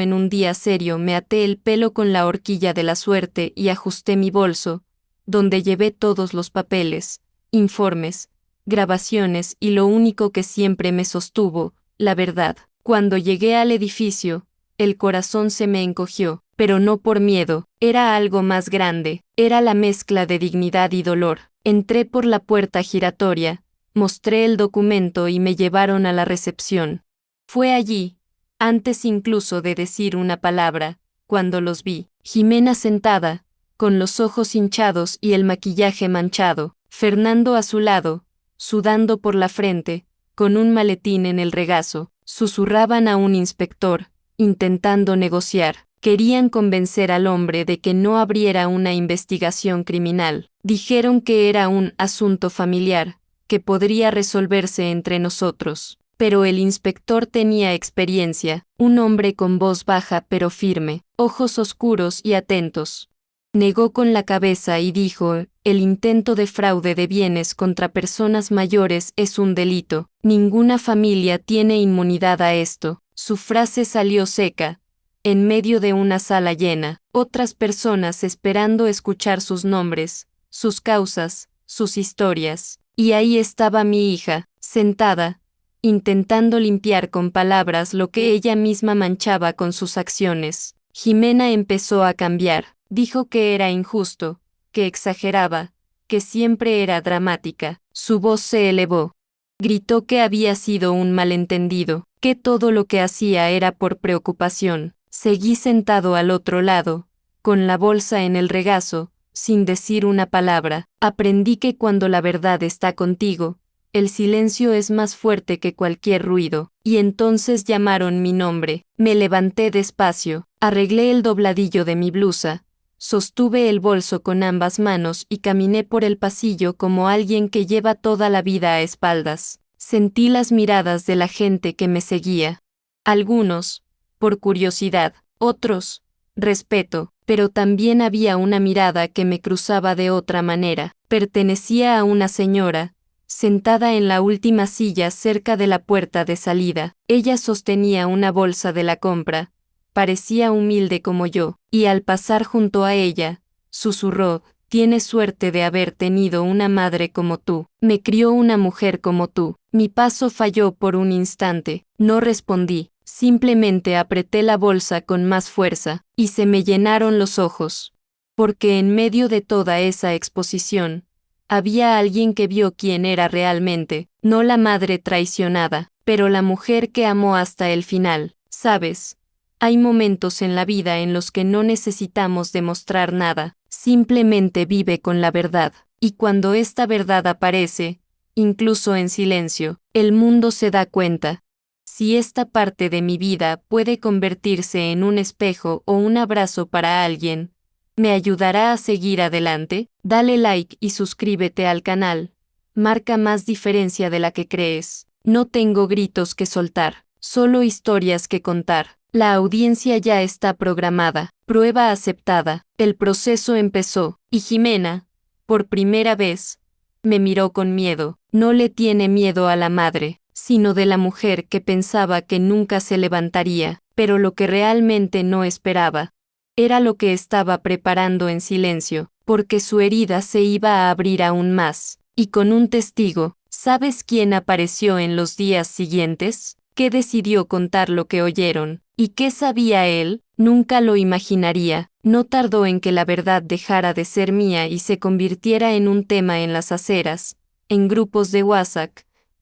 en un día serio, me até el pelo con la horquilla de la suerte y ajusté mi bolso, donde llevé todos los papeles, informes, grabaciones y lo único que siempre me sostuvo, la verdad. Cuando llegué al edificio, el corazón se me encogió. pero no por miedo, era algo más grande, era la mezcla de dignidad y dolor. Entré por la puerta giratoria, mostré el documento y me llevaron a la recepción. Fue allí, antes incluso de decir una palabra, cuando los vi. Jimena sentada, con los ojos hinchados y el maquillaje manchado, Fernando a su lado, sudando por la frente, con un maletín en el regazo, susurraban a un inspector, intentando negociar. Querían convencer al hombre de que no abriera una investigación criminal. Dijeron que era un asunto familiar, que podría resolverse entre nosotros. Pero el inspector tenía experiencia, un hombre con voz baja pero firme, ojos oscuros y atentos. Negó con la cabeza y dijo, el intento de fraude de bienes contra personas mayores es un delito. Ninguna familia tiene inmunidad a esto. Su frase salió seca, en medio de una sala llena, otras personas esperando escuchar sus nombres, sus causas, sus historias. Y ahí estaba mi hija, sentada, intentando limpiar con palabras lo que ella misma manchaba con sus acciones. Jimena empezó a cambiar, dijo que era injusto, que exageraba, que siempre era dramática. Su voz se elevó. Gritó que había sido un malentendido, que todo lo que hacía era por preocupación. Seguí sentado al otro lado, con la bolsa en el regazo, sin decir una palabra. Aprendí que cuando la verdad está contigo, el silencio es más fuerte que cualquier ruido. Y entonces llamaron mi nombre. Me levanté despacio, arreglé el dobladillo de mi blusa, sostuve el bolso con ambas manos y caminé por el pasillo como alguien que lleva toda la vida a espaldas. Sentí las miradas de la gente que me seguía. Algunos, por curiosidad, otros, respeto, pero también había una mirada que me cruzaba de otra manera. Pertenecía a una señora, sentada en la última silla cerca de la puerta de salida. Ella sostenía una bolsa de la compra, parecía humilde como yo, y al pasar junto a ella, susurró, tienes suerte de haber tenido una madre como tú, me crió una mujer como tú. Mi paso falló por un instante, no respondí. Simplemente apreté la bolsa con más fuerza, y se me llenaron los ojos. Porque en medio de toda esa exposición, había alguien que vio quién era realmente, no la madre traicionada, pero la mujer que amó hasta el final. ¿Sabes? Hay momentos en la vida en los que no necesitamos demostrar nada, simplemente vive con la verdad. Y cuando esta verdad aparece, incluso en silencio, el mundo se da cuenta. Si esta parte de mi vida puede convertirse en un espejo o un abrazo para alguien, ¿me ayudará a seguir adelante? Dale like y suscríbete al canal. Marca más diferencia de la que crees. No tengo gritos que soltar, solo historias que contar. La audiencia ya está programada. Prueba aceptada. El proceso empezó, y Jimena, por primera vez, me miró con miedo. No le tiene miedo a la madre, sino de la mujer que pensaba que nunca se levantaría, pero lo que realmente no esperaba era lo que estaba preparando en silencio, porque su herida se iba a abrir aún más, y con un testigo. ¿Sabes quién apareció en los días siguientes? ¿Qué decidió contar lo que oyeron? ¿Y qué sabía él? Nunca lo imaginaría. No tardó en que la verdad dejara de ser mía y se convirtiera en un tema en las aceras, en grupos de WhatsApp,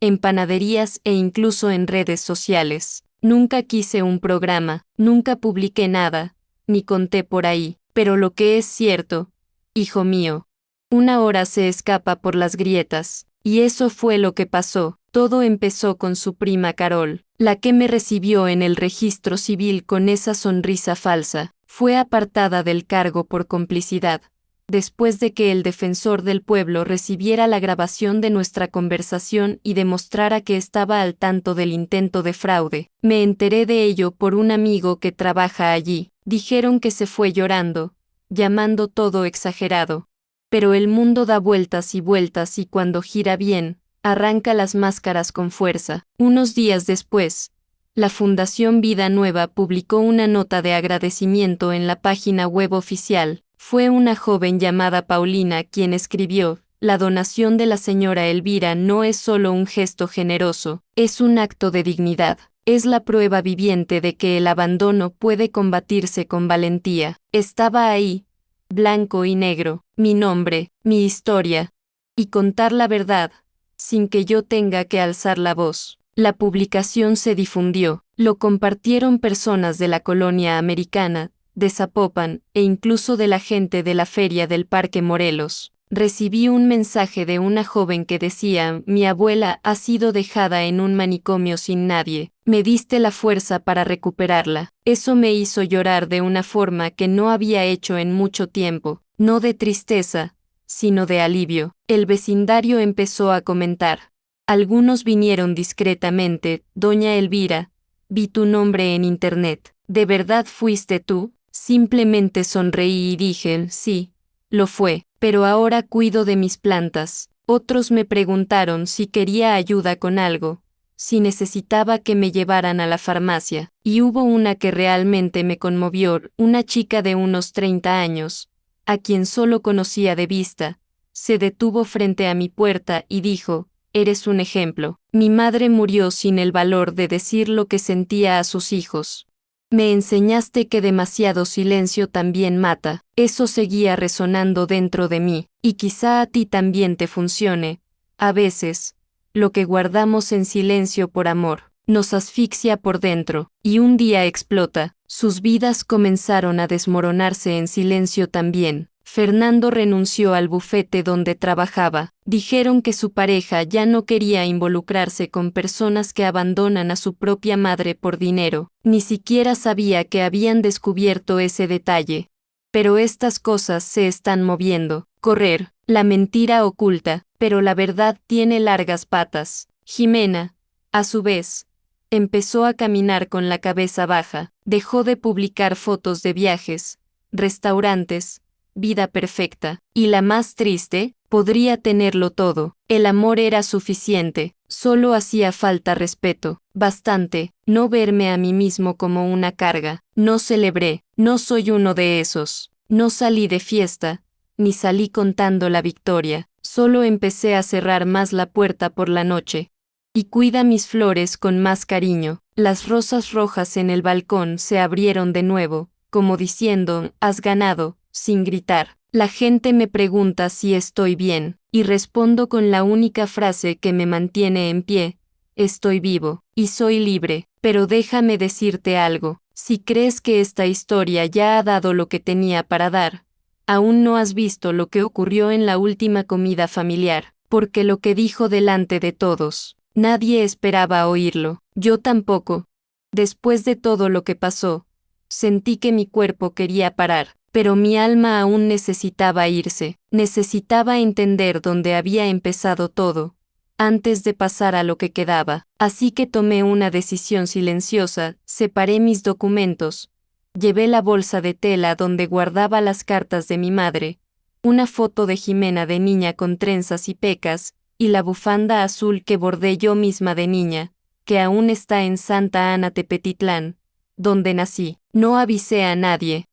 en panaderías e incluso en redes sociales. Nunca quise un programa, nunca publiqué nada, ni conté por ahí, pero lo que es cierto, hijo mío, una hora se escapa por las grietas, y eso fue lo que pasó. Todo empezó con su prima Carol, la que me recibió en el registro civil con esa sonrisa falsa. Fue apartada del cargo por complicidad, después de que el defensor del pueblo recibiera la grabación de nuestra conversación y demostrara que estaba al tanto del intento de fraude. Me enteré de ello por un amigo que trabaja allí. Dijeron que se fue llorando, llamando todo exagerado. Pero el mundo da vueltas y vueltas y cuando gira bien, arranca las máscaras con fuerza. Unos días después, la Fundación Vida Nueva publicó una nota de agradecimiento en la página web oficial. Fue una joven llamada Paulina quien escribió, la donación de la señora Elvira no es solo un gesto generoso, es un acto de dignidad. es la prueba viviente de que el abandono puede combatirse con valentía. Estaba ahí, blanco y negro, mi nombre, mi historia, y contar la verdad, sin que yo tenga que alzar la voz. La publicación se difundió, lo compartieron personas de la colonia americana, de Zapopan, e incluso de la gente de la feria del Parque Morelos. Recibí un mensaje de una joven que decía: mi abuela ha sido dejada en un manicomio sin nadie, me diste la fuerza para recuperarla. Eso me hizo llorar de una forma que no había hecho en mucho tiempo, no de tristeza, sino de alivio. El vecindario empezó a comentar. Algunos vinieron discretamente: Doña Elvira, vi tu nombre en internet. ¿De verdad fuiste tú? Simplemente sonreí y dije: sí, lo fue, pero ahora cuido de mis plantas. Otros me preguntaron si quería ayuda con algo, si necesitaba que me llevaran a la farmacia, y hubo una que realmente me conmovió, una chica de unos 30 años, a quien solo conocía de vista, se detuvo frente a mi puerta y dijo: eres un ejemplo. Mi madre murió sin el valor de decir lo que sentía a sus hijos. Me enseñaste que demasiado silencio también mata. Eso seguía resonando dentro de mí, y quizá a ti también te funcione. A veces, lo que guardamos en silencio por amor, nos asfixia por dentro, y un día explota. Sus vidas comenzaron a desmoronarse en silencio también. Fernando renunció al bufete donde trabajaba. Dijeron que su pareja ya no quería involucrarse con personas que abandonan a su propia madre por dinero. Ni siquiera sabía que habían descubierto ese detalle. Pero estas cosas se están moviendo. Correr, la mentira oculta, pero la verdad tiene largas patas. Jimena, a su vez, empezó a caminar con la cabeza baja. Dejó de publicar fotos de viajes, restaurantes, vida perfecta, y la más triste, podría tenerlo todo. El amor era suficiente, solo hacía falta respeto, bastante, no verme a mí mismo como una carga. No celebré, no soy uno de esos. No salí de fiesta, ni salí contando la victoria, solo empecé a cerrar más la puerta por la noche. Y cuida mis flores con más cariño. Las rosas rojas en el balcón se abrieron de nuevo, como diciendo: has ganado. Sin gritar, la gente me pregunta si estoy bien, y respondo con la única frase que me mantiene en pie: estoy vivo, y soy libre. Pero déjame decirte algo, si crees que esta historia ya ha dado lo que tenía para dar, aún no has visto lo que ocurrió en la última comida familiar, porque lo que dijo delante de todos, nadie esperaba oírlo, yo tampoco. Después de todo lo que pasó, sentí que mi cuerpo quería parar. Pero mi alma aún necesitaba irse, necesitaba entender dónde había empezado todo, antes de pasar a lo que quedaba. Así que tomé una decisión silenciosa, separé mis documentos, llevé la bolsa de tela donde guardaba las cartas de mi madre, una foto de Jimena de niña con trenzas y pecas, y la bufanda azul que bordé yo misma de niña, que aún está en Santa Ana Tepetitlán, donde nací. No avisé a nadie.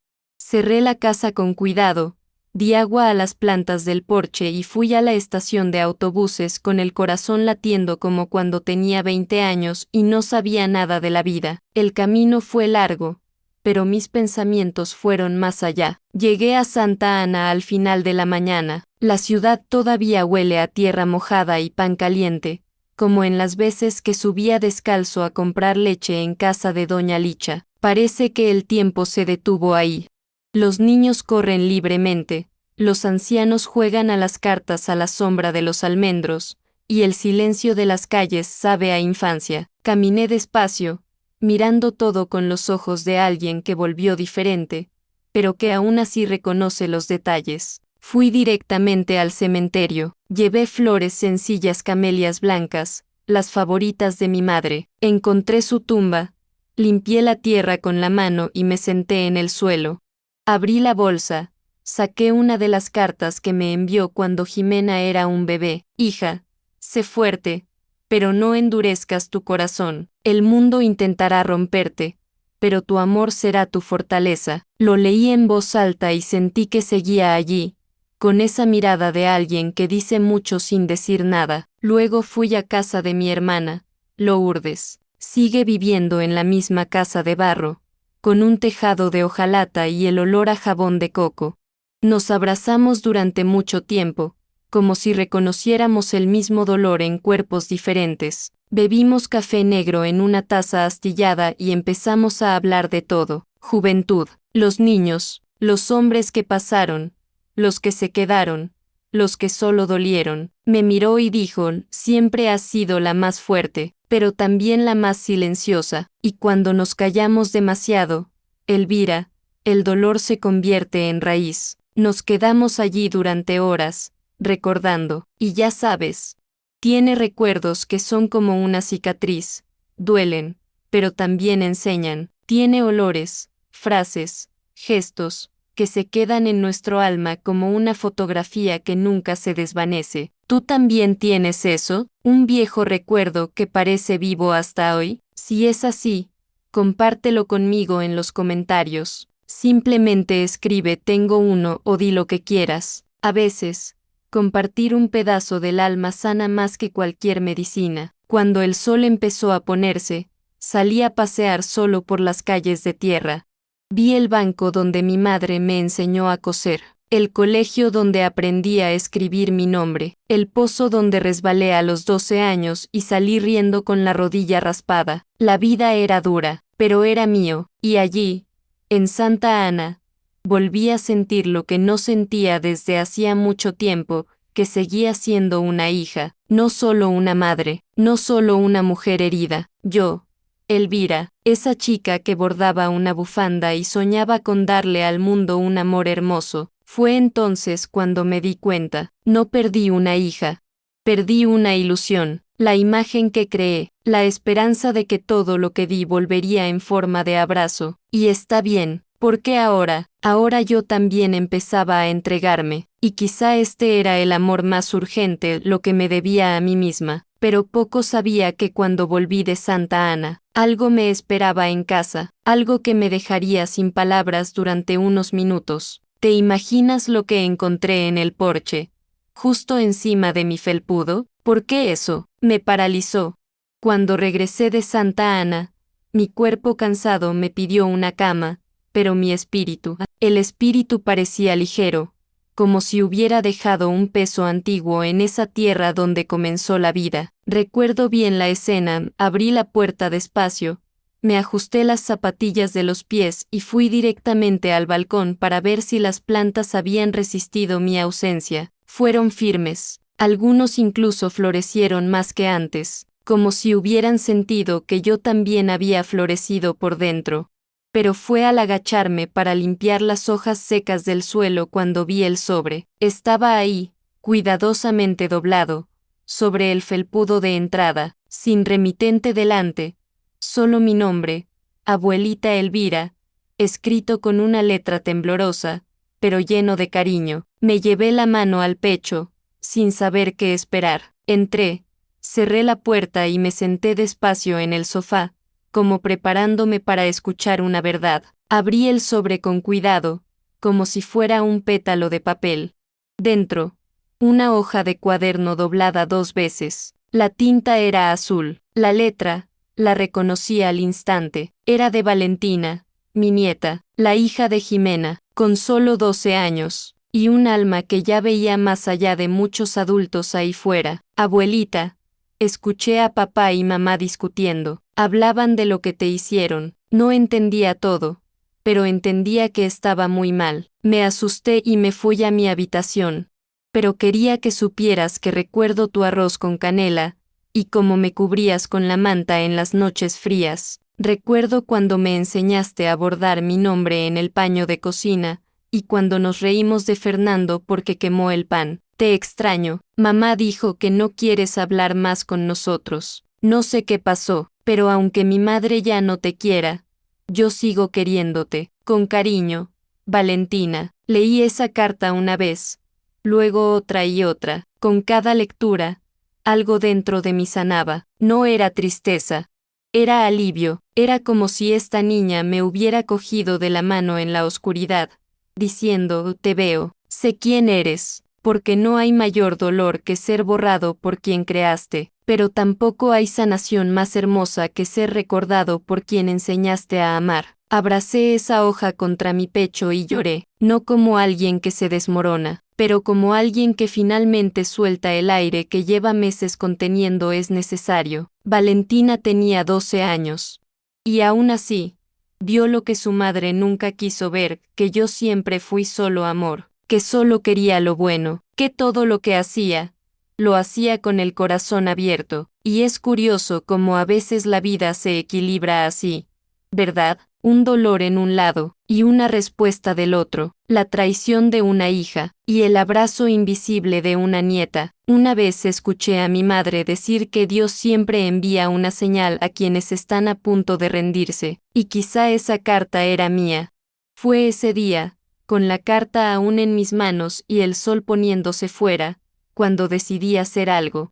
Cerré la casa con cuidado, di agua a las plantas del porche y fui a la estación de autobuses con el corazón latiendo como cuando tenía 20 años y no sabía nada de la vida. El camino fue largo, pero mis pensamientos fueron más allá. Llegué a Santa Ana al final de la mañana. La ciudad todavía huele a tierra mojada y pan caliente, como en las veces que subía descalzo a comprar leche en casa de Doña Licha. Parece que el tiempo se detuvo ahí. Los niños corren libremente, los ancianos juegan a las cartas a la sombra de los almendros, y el silencio de las calles sabe a infancia. Caminé despacio, mirando todo con los ojos de alguien que volvió diferente, pero que aún así reconoce los detalles. Fui directamente al cementerio, llevé flores sencillas, camelias blancas, las favoritas de mi madre. Encontré su tumba, limpié la tierra con la mano y me senté en el suelo. Abrí la bolsa, saqué una de las cartas que me envió cuando Jimena era un bebé. Hija, sé fuerte, pero no endurezcas tu corazón. El mundo intentará romperte, pero tu amor será tu fortaleza. Lo leí en voz alta y sentí que seguía allí, con esa mirada de alguien que dice mucho sin decir nada. Luego fui a casa de mi hermana, Lourdes. sigue viviendo en la misma casa de barro, con un tejado de hojalata y el olor a jabón de coco. Nos abrazamos durante mucho tiempo, como si reconociéramos el mismo dolor en cuerpos diferentes. Bebimos café negro en una taza astillada y empezamos a hablar de todo: juventud, los niños, los hombres que pasaron, los que se quedaron, los que solo dolieron. Me miró y dijo: siempre has sido la más fuerte, pero también la más silenciosa, y cuando nos callamos demasiado, Elvira, el dolor se convierte en raíz. Nos quedamos allí durante horas, recordando, y ya sabes, tiene recuerdos que son como una cicatriz, duelen, pero también enseñan. Tiene olores, frases, gestos, que se quedan en nuestro alma como una fotografía que nunca se desvanece. ¿Tú también tienes eso? ¿Un viejo recuerdo que parece vivo hasta hoy? Si es así, compártelo conmigo en los comentarios. Simplemente escribe "tengo uno" o di lo que quieras. A veces, compartir un pedazo del alma sana más que cualquier medicina. Cuando el sol empezó a ponerse, salí a pasear solo por las calles de tierra. Vi el banco donde mi madre me enseñó a coser, el colegio donde aprendí a escribir mi nombre, el pozo donde resbalé a los 12 años y salí riendo con la rodilla raspada. La vida era dura, pero era mío, y allí, en Santa Ana, volví a sentir lo que no sentía desde hacía mucho tiempo, que seguía siendo una hija, no solo una madre, no solo una mujer herida. Yo, Elvira, esa chica que bordaba una bufanda y soñaba con darle al mundo un amor hermoso. Fue entonces cuando me di cuenta: no perdí una hija, perdí una ilusión, la imagen que creé, la esperanza de que todo lo que di volvería en forma de abrazo. Y está bien, porque ahora yo también empezaba a entregarme, y quizá este era el amor más urgente, lo que me debía a mí misma. Pero poco sabía que cuando volví de Santa Ana, algo me esperaba en casa, algo que me dejaría sin palabras durante unos minutos. ¿Te imaginas lo que encontré en el porche, justo encima de mi felpudo? ¿Por qué eso? Me paralizó. Cuando regresé de Santa Ana, mi cuerpo cansado me pidió una cama, pero el espíritu parecía ligero, como si hubiera dejado un peso antiguo en esa tierra donde comenzó la vida. Recuerdo bien la escena: abrí la puerta despacio, me ajusté las zapatillas de los pies y fui directamente al balcón para ver si las plantas habían resistido mi ausencia. Fueron firmes, algunos incluso florecieron más que antes, como si hubieran sentido que yo también había florecido por dentro. Pero fue al agacharme para limpiar las hojas secas del suelo cuando vi el sobre. Estaba ahí, cuidadosamente doblado, sobre el felpudo de entrada, sin remitente delante, solo mi nombre, Abuelita Elvira, escrito con una letra temblorosa, pero lleno de cariño. Me llevé la mano al pecho, sin saber qué esperar. Entré, cerré la puerta y me senté despacio en el sofá, como preparándome para escuchar una verdad. Abrí el sobre con cuidado, como si fuera un pétalo de papel. Dentro, una hoja de cuaderno doblada 2 veces. La tinta era azul. La letra, la reconocí al instante. Era de Valentina, mi nieta, la hija de Jimena, con solo 12 años, y un alma que ya veía más allá de muchos adultos ahí fuera. Abuelita, escuché a papá y mamá discutiendo. Hablaban de lo que te hicieron. No entendía todo, pero entendía que estaba muy mal. Me asusté y me fui a mi habitación. Pero quería que supieras que recuerdo tu arroz con canela, y cómo me cubrías con la manta en las noches frías. Recuerdo cuando me enseñaste a bordar mi nombre en el paño de cocina, y cuando nos reímos de Fernando porque quemó el pan. Te extraño. Mamá dijo que no quieres hablar más con nosotros. No sé qué pasó, pero aunque mi madre ya no te quiera, yo sigo queriéndote. Con cariño, Valentina. Leí esa carta una vez, luego otra y otra. Con cada lectura, algo dentro de mí sanaba. No era tristeza, era alivio. Era como si esta niña me hubiera cogido de la mano en la oscuridad, diciendo: te veo, sé quién eres, porque no hay mayor dolor que ser borrado por quien creaste. pero tampoco hay sanación más hermosa que ser recordado por quien enseñaste a amar. Abracé esa hoja contra mi pecho y lloré, no como alguien que se desmorona, pero como alguien que finalmente suelta el aire que lleva meses conteniendo. Es necesario. Valentina tenía 12 años. Y aún así, vio lo que su madre nunca quiso ver, que yo siempre fui solo amor, que solo quería lo bueno, que todo lo que hacía, lo hacía con el corazón abierto, y es curioso cómo a veces la vida se equilibra así, ¿verdad? Un dolor en un lado, y una respuesta del otro, la traición de una hija, y el abrazo invisible de una nieta. Una vez escuché a mi madre decir que Dios siempre envía una señal a quienes están a punto de rendirse, y quizá esa carta era mía. Fue ese día, con la carta aún en mis manos y el sol poniéndose fuera, cuando decidí hacer algo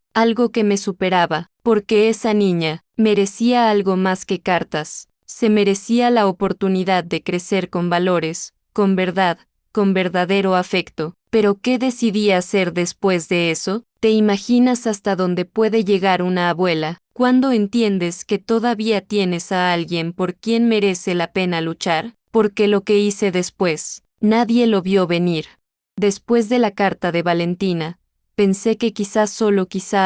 que me superaba, porque esa niña merecía algo más que cartas. Se merecía la oportunidad de crecer con valores, con verdad, con verdadero afecto. Pero ¿qué decidí hacer después de eso? ¿Te imaginas hasta dónde puede llegar una abuela, cuando entiendes que todavía tienes a alguien por quien merece la pena luchar? Porque lo que hice después, nadie lo vio venir. Después de la carta de Valentina, pensé que quizá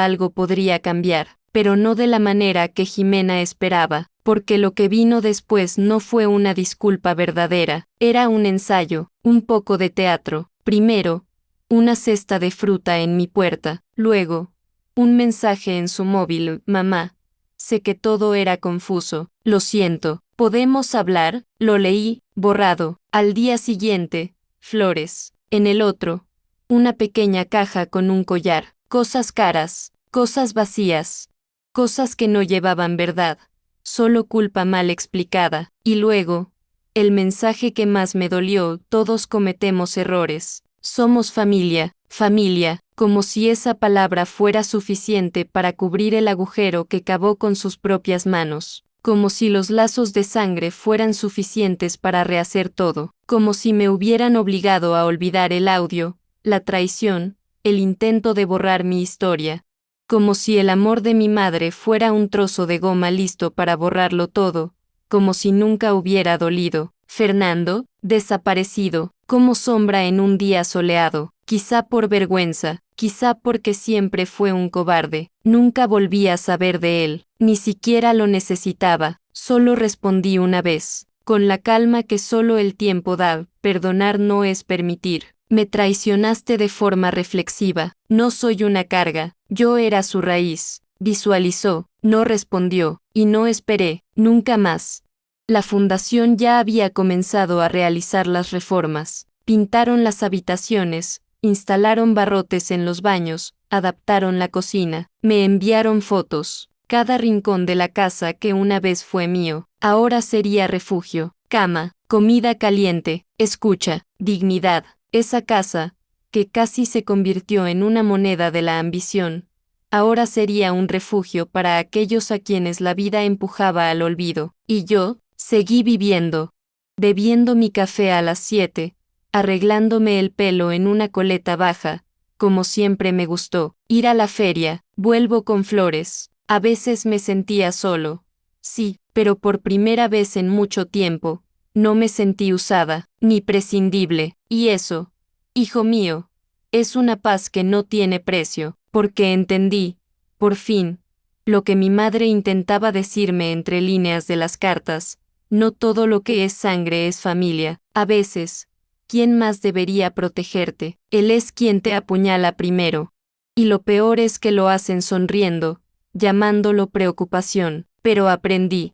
algo podría cambiar, pero no de la manera que Jimena esperaba, porque lo que vino después no fue una disculpa verdadera, era un ensayo, un poco de teatro. Primero, una cesta de fruta en mi puerta, luego, un mensaje en su móvil: mamá, sé que todo era confuso, lo siento, ¿podemos hablar? Lo leí, borrado. Al día siguiente, flores. En el otro, una pequeña caja con un collar, cosas caras, cosas vacías, cosas que no llevaban verdad, solo culpa mal explicada. Y luego, el mensaje que más me dolió: todos cometemos errores, somos familia, familia, como si esa palabra fuera suficiente para cubrir el agujero que cavó con sus propias manos, como si los lazos de sangre fueran suficientes para rehacer todo, como si me hubieran obligado a olvidar el audio, la traición, el intento de borrar mi historia, como si el amor de mi madre fuera un trozo de goma listo para borrarlo todo, como si nunca hubiera dolido. Fernando, desaparecido, como sombra en un día soleado, quizá por vergüenza, quizá porque siempre fue un cobarde. Nunca volví a saber de él, ni siquiera lo necesitaba, solo respondí una vez, con la calma que solo el tiempo da: perdonar no es permitir. Me traicionaste de forma reflexiva, no soy una carga, yo era su raíz. Visualizó, no respondió, y no esperé, nunca más. La fundación ya había comenzado a realizar las reformas. Pintaron las habitaciones, instalaron barrotes en los baños, adaptaron la cocina, me enviaron fotos. Cada rincón de la casa que una vez fue mío, ahora sería refugio, cama, comida caliente, escucha, dignidad. Esa casa, que casi se convirtió en una moneda de la ambición, ahora sería un refugio para aquellos a quienes la vida empujaba al olvido. Y yo, seguí viviendo, bebiendo mi café a las 7, arreglándome el pelo en una coleta baja, como siempre me gustó. Ir a la feria, vuelvo con flores. A veces me sentía solo. Sí, pero por primera vez en mucho tiempo, no me sentí usada, ni prescindible, y eso, hijo mío, es una paz que no tiene precio, porque entendí, por fin, lo que mi madre intentaba decirme entre líneas de las cartas: no todo lo que es sangre es familia. A veces, ¿quién más debería protegerte? Él es quien te apuñala primero. Y lo peor es que lo hacen sonriendo, llamándolo preocupación. Pero aprendí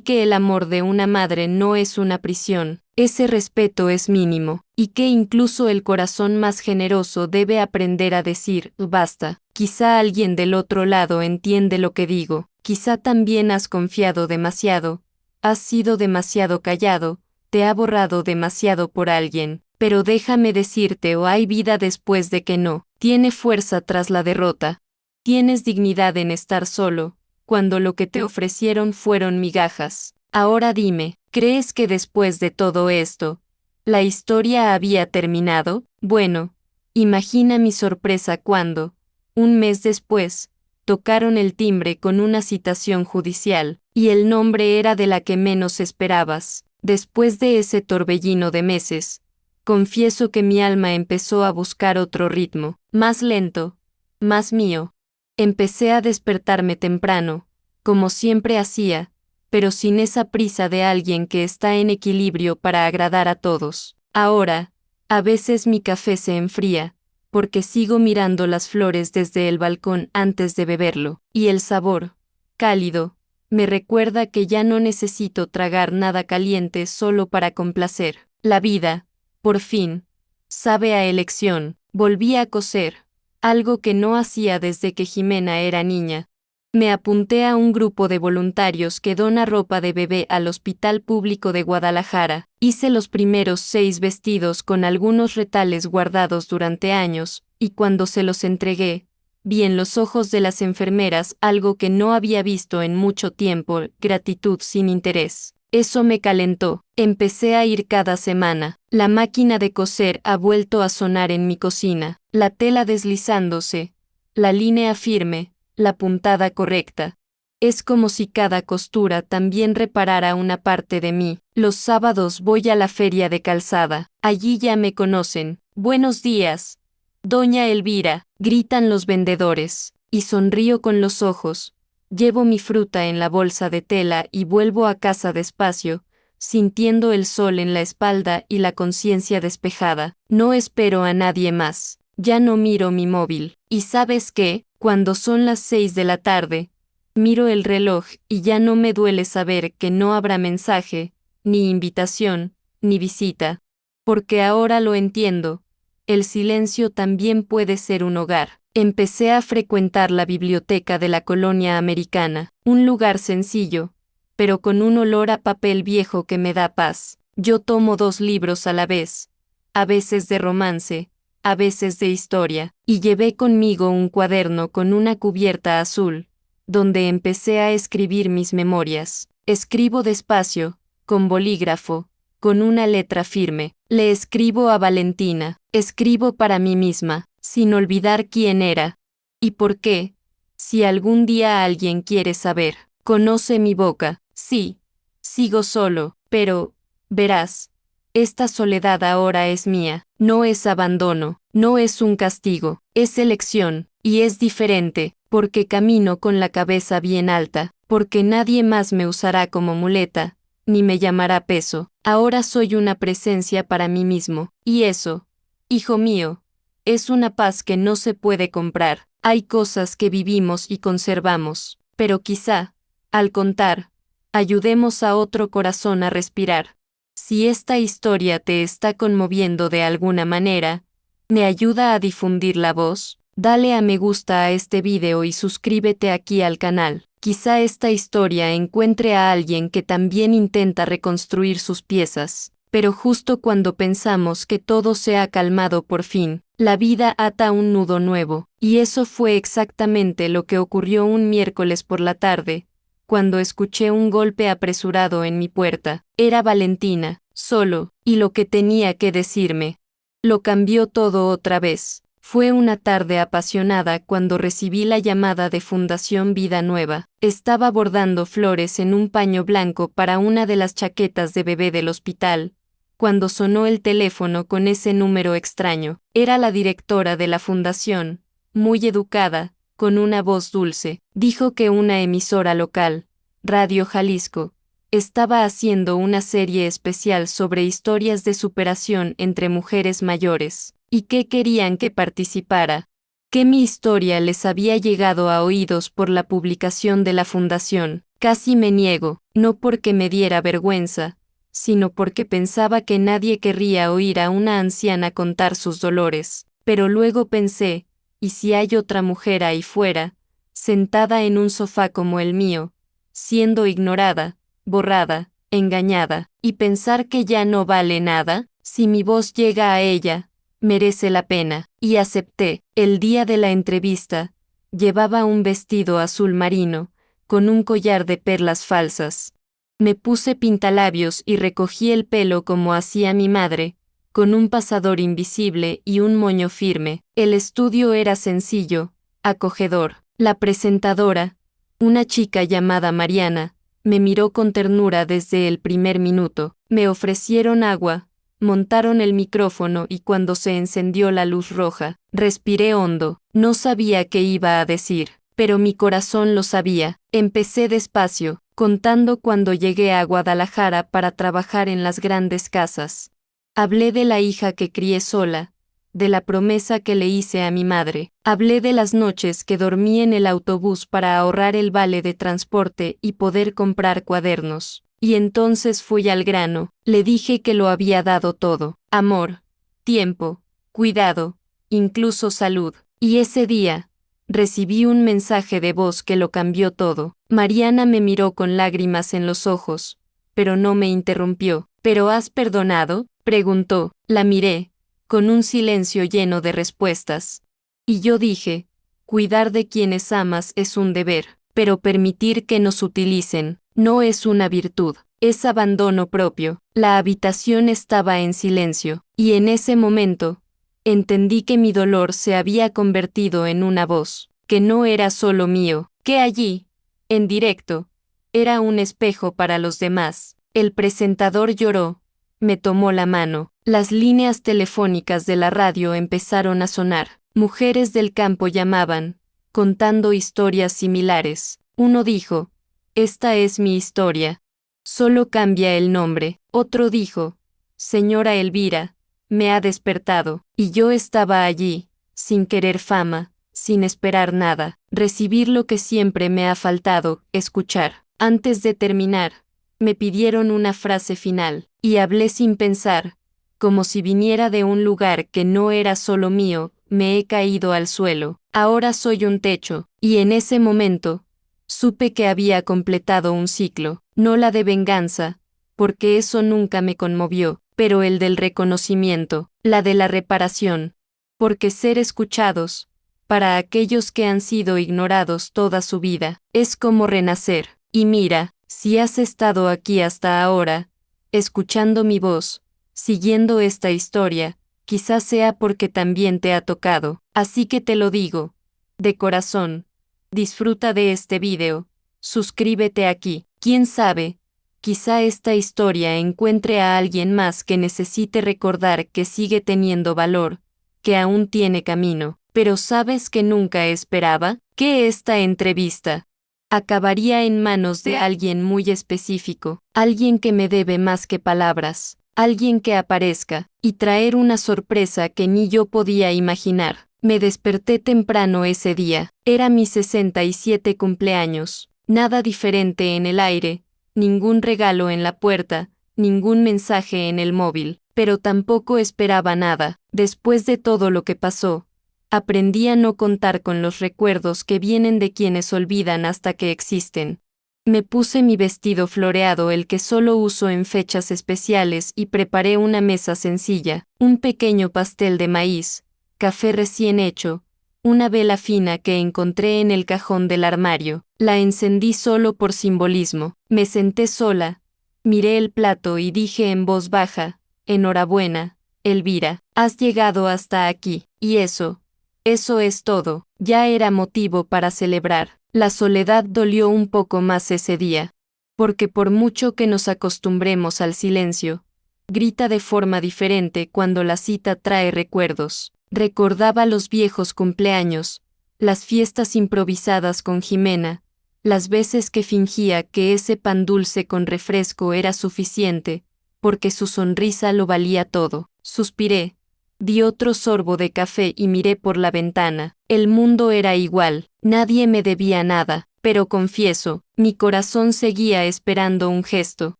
que el amor de una madre no es una prisión, ese respeto es mínimo, y que incluso el corazón más generoso debe aprender a decir: basta. Quizá alguien del otro lado entiende lo que digo, quizá también has confiado demasiado, has sido demasiado callado, te ha borrado demasiado por alguien, pero déjame decirte: o hay vida después de que no, tiene fuerza tras la derrota, tienes dignidad en estar solo, cuando lo que te ofrecieron fueron migajas. Ahora dime, ¿crees que después de todo esto, la historia había terminado? Bueno, imagina mi sorpresa cuando, un mes después, Tocaron el timbre con una citación judicial, y el nombre era de la que menos esperabas. Después de ese torbellino de meses, confieso que mi alma empezó a buscar otro ritmo, más lento, más mío. Empecé a despertarme temprano, como siempre hacía, pero sin esa prisa de alguien que está en equilibrio para agradar a todos. Ahora, a veces mi café se enfría, porque sigo mirando las flores desde el balcón antes de beberlo, y el sabor, cálido, me recuerda que ya no necesito tragar nada caliente solo para complacer. La vida, por fin, sabe a elección. Volví a coser, algo que no hacía desde que Jimena era niña. Me apunté a un grupo de voluntarios que dona ropa de bebé al Hospital Público de Guadalajara. Hice los primeros 6 vestidos con algunos retales guardados durante años, y cuando se los entregué, vi en los ojos de las enfermeras algo que no había visto en mucho tiempo: gratitud sin interés. Eso me calentó. Empecé a ir cada semana. La máquina de coser ha vuelto a sonar en mi cocina, la tela deslizándose, la línea firme, la puntada correcta. Es como si cada costura también reparara una parte de mí. Los sábados voy a la feria de calzada. Allí ya me conocen. Buenos días, doña Elvira, gritan los vendedores, y sonrío con los ojos. Llevo mi fruta en la bolsa de tela y vuelvo a casa despacio, sintiendo el sol en la espalda y la conciencia despejada. No espero a nadie más. Ya no miro mi móvil. ¿Y sabes qué? Cuando son las 6 de la tarde, miro el reloj y ya no me duele saber que no habrá mensaje, ni invitación, ni visita. Porque ahora lo entiendo. El silencio también puede ser un hogar. Empecé a frecuentar la biblioteca de la colonia americana, un lugar sencillo, pero con un olor a papel viejo que me da paz. Yo tomo 2 libros a la vez, a veces de romance, a veces de historia, y llevé conmigo un cuaderno con una cubierta azul, donde empecé a escribir mis memorias. Escribo despacio, con bolígrafo, con una letra firme. Le escribo a Valentina, escribo para mí misma, sin olvidar quién era y por qué. Si algún día alguien quiere saber, conoce mi boca. Sí, sigo solo, pero, verás, esta soledad ahora es mía. No es abandono, no es un castigo, es elección, y es diferente, porque camino con la cabeza bien alta, porque nadie más me usará como muleta, ni me llamará peso. Ahora soy una presencia para mí mismo, y eso, hijo mío, es una paz que no se puede comprar. Hay cosas que vivimos y conservamos, pero quizá, al contar, ayudemos a otro corazón a respirar. Si esta historia te está conmoviendo de alguna manera, ¿me ayuda a difundir la voz? Dale a me gusta a este video y suscríbete aquí al canal. Quizá esta historia encuentre a alguien que también intenta reconstruir sus piezas. Pero justo cuando pensamos que todo se ha calmado por fin, la vida ata un nudo nuevo, y eso fue exactamente lo que ocurrió un miércoles por la tarde, cuando escuché un golpe apresurado en mi puerta. Era Valentina, solo, y lo que tenía que decirme. Lo cambió todo otra vez. Fue una tarde apasionada cuando recibí la llamada de Fundación Vida Nueva. Estaba bordando flores en un paño blanco para una de las chaquetas de bebé del hospital, cuando sonó el teléfono con ese número extraño. Era la directora de la fundación, muy educada, con una voz dulce. Dijo que una emisora local, Radio Jalisco, estaba haciendo una serie especial sobre historias de superación entre mujeres mayores, y que querían que participara. Que mi historia les había llegado a oídos por la publicación de la fundación. Casi me niego, no porque me diera vergüenza, sino porque pensaba que nadie querría oír a una anciana contar sus dolores. Pero luego pensé, ¿y si hay otra mujer ahí fuera, sentada en un sofá como el mío, siendo ignorada, borrada, engañada, y pensar que ya no vale nada? Si mi voz llega a ella, merece la pena. Y acepté. El día de la entrevista, llevaba un vestido azul marino, con un collar de perlas falsas. Me puse pintalabios y recogí el pelo como hacía mi madre, con un pasador invisible y un moño firme. El estudio era sencillo, acogedor. La presentadora, una chica llamada Mariana, me miró con ternura desde el primer minuto. Me ofrecieron agua, montaron el micrófono y cuando se encendió la luz roja, respiré hondo. No sabía qué iba a decir, pero mi corazón lo sabía. Empecé despacio, contando cuando llegué a Guadalajara para trabajar en las grandes casas. Hablé de la hija que crié sola, de la promesa que le hice a mi madre. Hablé de las noches que dormí en el autobús para ahorrar el vale de transporte y poder comprar cuadernos. Y entonces fui al grano, le dije que lo había dado todo: amor, tiempo, cuidado, incluso salud. Y ese día, recibí un mensaje de voz que lo cambió todo. Mariana me miró con lágrimas en los ojos, pero no me interrumpió. ¿Pero has perdonado?, preguntó. La miré, con un silencio lleno de respuestas. Y yo dije, cuidar de quienes amas es un deber, pero permitir que nos utilicen no es una virtud, es abandono propio. La habitación estaba en silencio, y en ese momento, entendí que mi dolor se había convertido en una voz, que no era solo mío, que allí, en directo, era un espejo para los demás. El presentador lloró, me tomó la mano, las líneas telefónicas de la radio empezaron a sonar, mujeres del campo llamaban, contando historias similares. Uno dijo, esta es mi historia, solo cambia el nombre. Otro dijo, señora Elvira, me ha despertado, y yo estaba allí, sin querer fama, sin esperar nada, recibir lo que siempre me ha faltado, escuchar. Antes de terminar, me pidieron una frase final, y hablé sin pensar, como si viniera de un lugar que no era solo mío. Me he caído al suelo, ahora soy un techo, y en ese momento, supe que había completado un ciclo, no la de venganza, porque eso nunca me conmovió, pero el del reconocimiento, la de la reparación, porque ser escuchados, para aquellos que han sido ignorados toda su vida, es como renacer. Y mira, si has estado aquí hasta ahora, escuchando mi voz, siguiendo esta historia, quizás sea porque también te ha tocado, así que te lo digo, de corazón, disfruta de este video, suscríbete aquí, quién sabe, quizá esta historia encuentre a alguien más que necesite recordar que sigue teniendo valor, que aún tiene camino. Pero ¿sabes que nunca esperaba? Que esta entrevista acabaría en manos de alguien muy específico, alguien que me debe más que palabras, alguien que aparezca y traer una sorpresa que ni yo podía imaginar. Me desperté temprano ese día, era mi 67 cumpleaños, nada diferente en el aire, ningún regalo en la puerta, ningún mensaje en el móvil, pero tampoco esperaba nada. Después de todo lo que pasó, aprendí a no contar con los recuerdos que vienen de quienes olvidan hasta que existen. Me puse mi vestido floreado, el que solo uso en fechas especiales, y preparé una mesa sencilla, un pequeño pastel de maíz, café recién hecho, una vela fina que encontré en el cajón del armario. La encendí solo por simbolismo. Me senté sola, miré el plato y dije en voz baja, enhorabuena, Elvira, has llegado hasta aquí, y eso es todo. Ya era motivo para celebrar. La soledad dolió un poco más ese día, porque por mucho que nos acostumbremos al silencio, grita de forma diferente cuando la cita trae recuerdos. Recordaba los viejos cumpleaños, las fiestas improvisadas con Jimena, las veces que fingía que ese pan dulce con refresco era suficiente, porque su sonrisa lo valía todo. Suspiré, di otro sorbo de café y miré por la ventana. El mundo era igual, nadie me debía nada, pero confieso, mi corazón seguía esperando un gesto,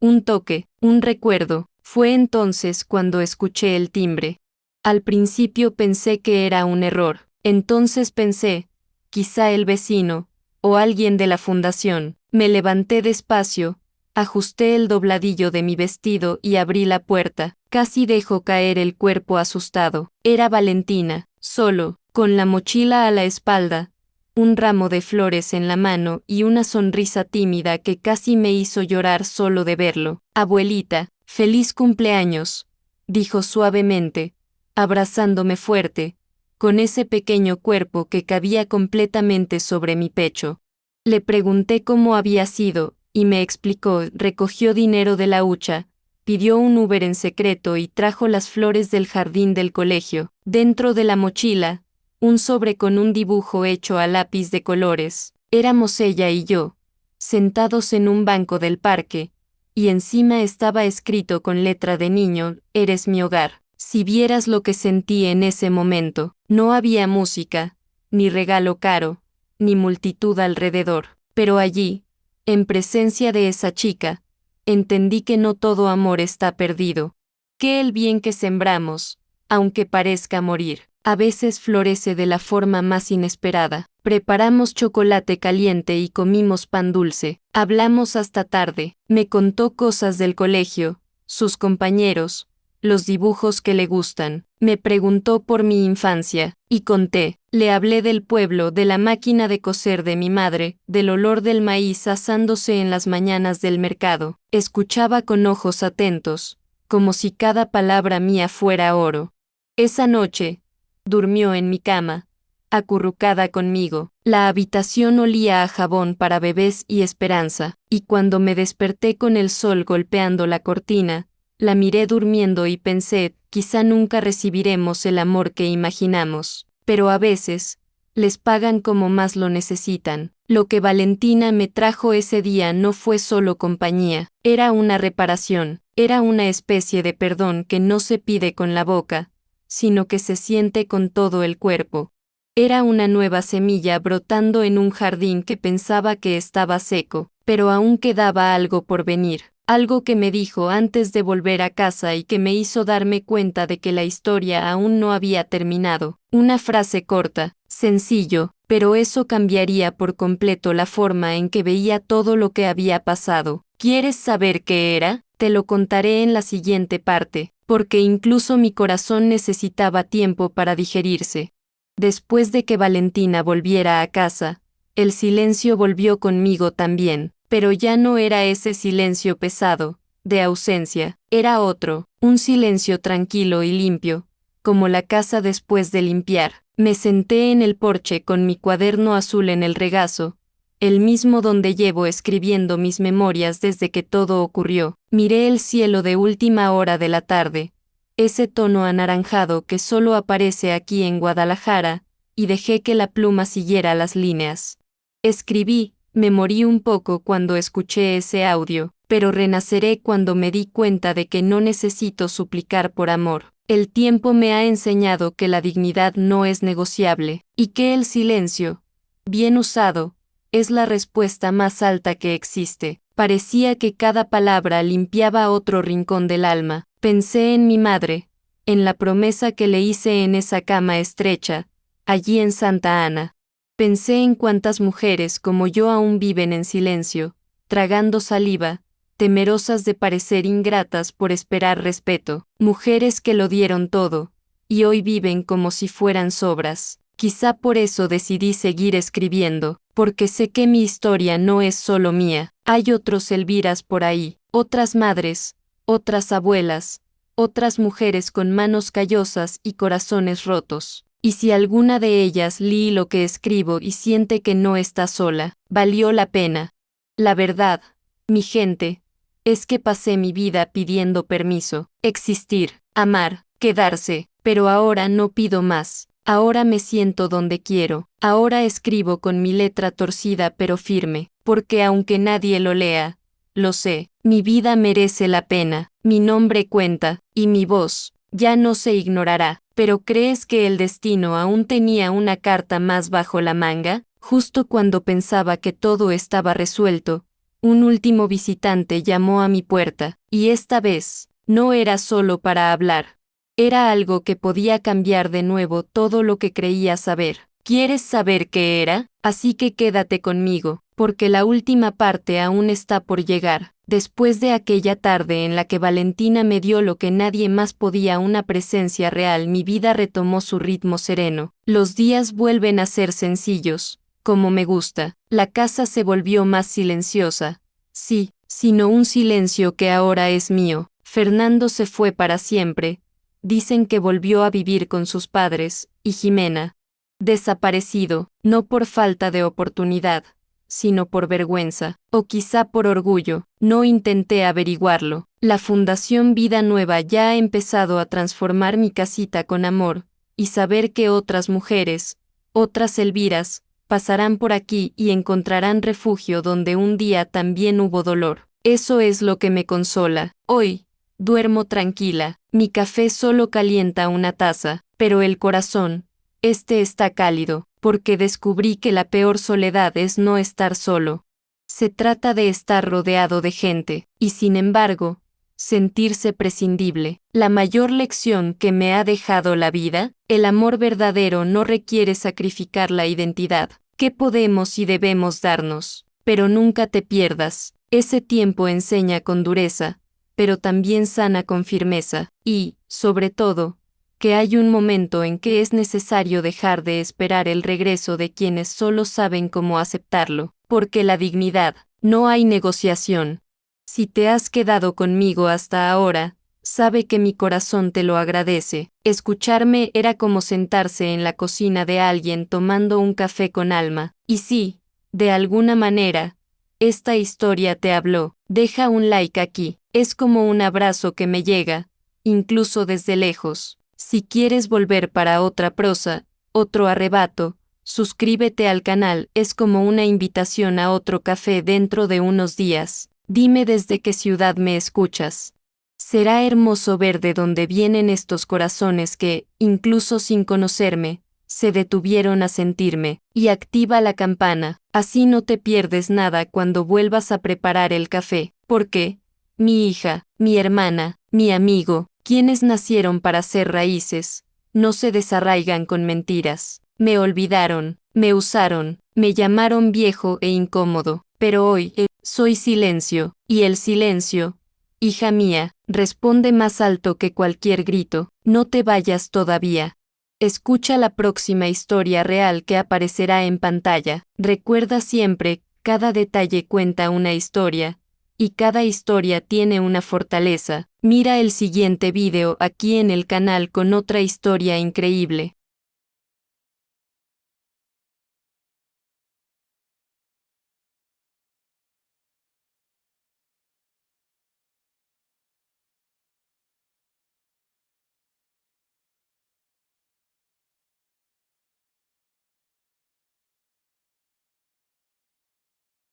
un toque, un recuerdo. Fue entonces cuando escuché el timbre. Al principio pensé que era un error, entonces pensé, quizá el vecino, o alguien de la fundación. Me levanté despacio, ajusté el dobladillo de mi vestido y abrí la puerta. Casi dejo caer el cuerpo asustado. Era Valentina, solo, con la mochila a la espalda, un ramo de flores en la mano y una sonrisa tímida que casi me hizo llorar solo de verlo. Abuelita, feliz cumpleaños, dijo suavemente, abrazándome fuerte, con ese pequeño cuerpo que cabía completamente sobre mi pecho. Le pregunté cómo había sido, y me explicó, recogió dinero de la hucha, pidió un Uber en secreto y trajo las flores del jardín del colegio. Dentro de la mochila, un sobre con un dibujo hecho a lápiz de colores. Éramos ella y yo, sentados en un banco del parque, y encima estaba escrito con letra de niño, eres mi hogar. Si vieras lo que sentí en ese momento, no había música, ni regalo caro, ni multitud alrededor, pero allí, en presencia de esa chica, entendí que no todo amor está perdido, que el bien que sembramos, aunque parezca morir, a veces florece de la forma más inesperada. Preparamos chocolate caliente y comimos pan dulce, hablamos hasta tarde, me contó cosas del colegio, sus compañeros, los dibujos que le gustan, me preguntó por mi infancia, y conté, le hablé del pueblo, de la máquina de coser de mi madre, del olor del maíz asándose en las mañanas del mercado, escuchaba con ojos atentos, como si cada palabra mía fuera oro. Esa noche, durmió en mi cama, acurrucada conmigo. La habitación olía a jabón para bebés y esperanza, y cuando me desperté con el sol golpeando la cortina, la miré durmiendo y pensé, quizá nunca recibiremos el amor que imaginamos, pero a veces, les pagan como más lo necesitan. Lo que Valentina me trajo ese día no fue solo compañía, era una reparación, era una especie de perdón que no se pide con la boca, sino que se siente con todo el cuerpo. Era una nueva semilla brotando en un jardín que pensaba que estaba seco, pero aún quedaba algo por venir, algo que me dijo antes de volver a casa y que me hizo darme cuenta de que la historia aún no había terminado. Una frase corta, sencillo, pero eso cambiaría por completo la forma en que veía todo lo que había pasado. ¿Quieres saber qué era? Te lo contaré en la siguiente parte, porque incluso mi corazón necesitaba tiempo para digerirse. Después de que Valentina volviera a casa, el silencio volvió conmigo también, pero ya no era ese silencio pesado, de ausencia, era otro, un silencio tranquilo y limpio, como la casa después de limpiar. Me senté en el porche con mi cuaderno azul en el regazo, el mismo donde llevo escribiendo mis memorias desde que todo ocurrió. Miré el cielo de última hora de la tarde, ese tono anaranjado que solo aparece aquí en Guadalajara, y dejé que la pluma siguiera las líneas. Escribí, me morí un poco cuando escuché ese audio, pero renaceré cuando me di cuenta de que no necesito suplicar por amor. El tiempo me ha enseñado que la dignidad no es negociable, y que el silencio, bien usado, es la respuesta más alta que existe. Parecía que cada palabra limpiaba otro rincón del alma. Pensé en mi madre, en la promesa que le hice en esa cama estrecha, allí en Santa Ana. Pensé en cuántas mujeres como yo aún viven en silencio, tragando saliva, temerosas de parecer ingratas por esperar respeto, mujeres que lo dieron todo, y hoy viven como si fueran sobras. Quizá por eso decidí seguir escribiendo, porque sé que mi historia no es solo mía, hay otros Elviras por ahí, otras madres, otras abuelas, otras mujeres con manos callosas y corazones rotos. Y si alguna de ellas lee lo que escribo y siente que no está sola, valió la pena. La verdad, mi gente, es que pasé mi vida pidiendo permiso, existir, amar, quedarse, pero ahora no pido más. Ahora me siento donde quiero, ahora escribo con mi letra torcida pero firme, porque aunque nadie lo lea, lo sé, mi vida merece la pena, mi nombre cuenta, y mi voz, ya no se ignorará. ¿Pero crees que el destino aún tenía una carta más bajo la manga? Justo cuando pensaba que todo estaba resuelto, un último visitante llamó a mi puerta, y esta vez, no era solo para hablar. Era algo que podía cambiar de nuevo todo lo que creía saber. ¿Quieres saber qué era? Así que quédate conmigo, porque la última parte aún está por llegar. Después de aquella tarde en la que Valentina me dio lo que nadie más podía, una presencia real, mi vida retomó su ritmo sereno. Los días vuelven a ser sencillos, como me gusta. La casa se volvió más silenciosa. Sí, sino un silencio que ahora es mío. Fernando se fue para siempre, dicen que volvió a vivir con sus padres, y Jimena. Desaparecido, no por falta de oportunidad, sino por vergüenza, o quizá por orgullo, no intenté averiguarlo. La Fundación Vida Nueva ya ha empezado a transformar mi casita con amor, y saber que otras mujeres, otras Elviras, pasarán por aquí y encontrarán refugio donde un día también hubo dolor. Eso es lo que me consola. Hoy, duermo tranquila, mi café solo calienta una taza, pero el corazón, este está cálido, porque descubrí que la peor soledad es no estar solo. Se trata de estar rodeado de gente, y sin embargo, sentirse prescindible. La mayor lección que me ha dejado la vida, el amor verdadero no requiere sacrificar la identidad, que podemos y debemos darnos. Pero nunca te pierdas, ese tiempo enseña con dureza, pero también sana con firmeza, y, sobre todo, que hay un momento en que es necesario dejar de esperar el regreso de quienes solo saben cómo aceptarlo, porque la dignidad, no hay negociación. Si te has quedado conmigo hasta ahora, sabe que mi corazón te lo agradece. Escucharme era como sentarse en la cocina de alguien tomando un café con alma, y si, de alguna manera, esta historia te habló, deja un like aquí, es como un abrazo que me llega, incluso desde lejos. Si quieres volver para otra prosa, otro arrebato, suscríbete al canal, es como una invitación a otro café dentro de unos días. Dime desde qué ciudad me escuchas. Será hermoso ver de dónde vienen estos corazones que, incluso sin conocerme, se detuvieron a sentirme, y activa la campana, así no te pierdes nada cuando vuelvas a preparar el café, porque, mi hija, mi hermana, mi amigo, quienes nacieron para ser raíces, no se desarraigan con mentiras. Me olvidaron, me usaron, me llamaron viejo e incómodo, pero hoy, soy silencio, y el silencio, hija mía, responde más alto que cualquier grito, no te vayas todavía. Escucha la próxima historia real que aparecerá en pantalla. Recuerda siempre, cada detalle cuenta una historia, y cada historia tiene una fortaleza. Mira el siguiente video aquí en el canal con otra historia increíble.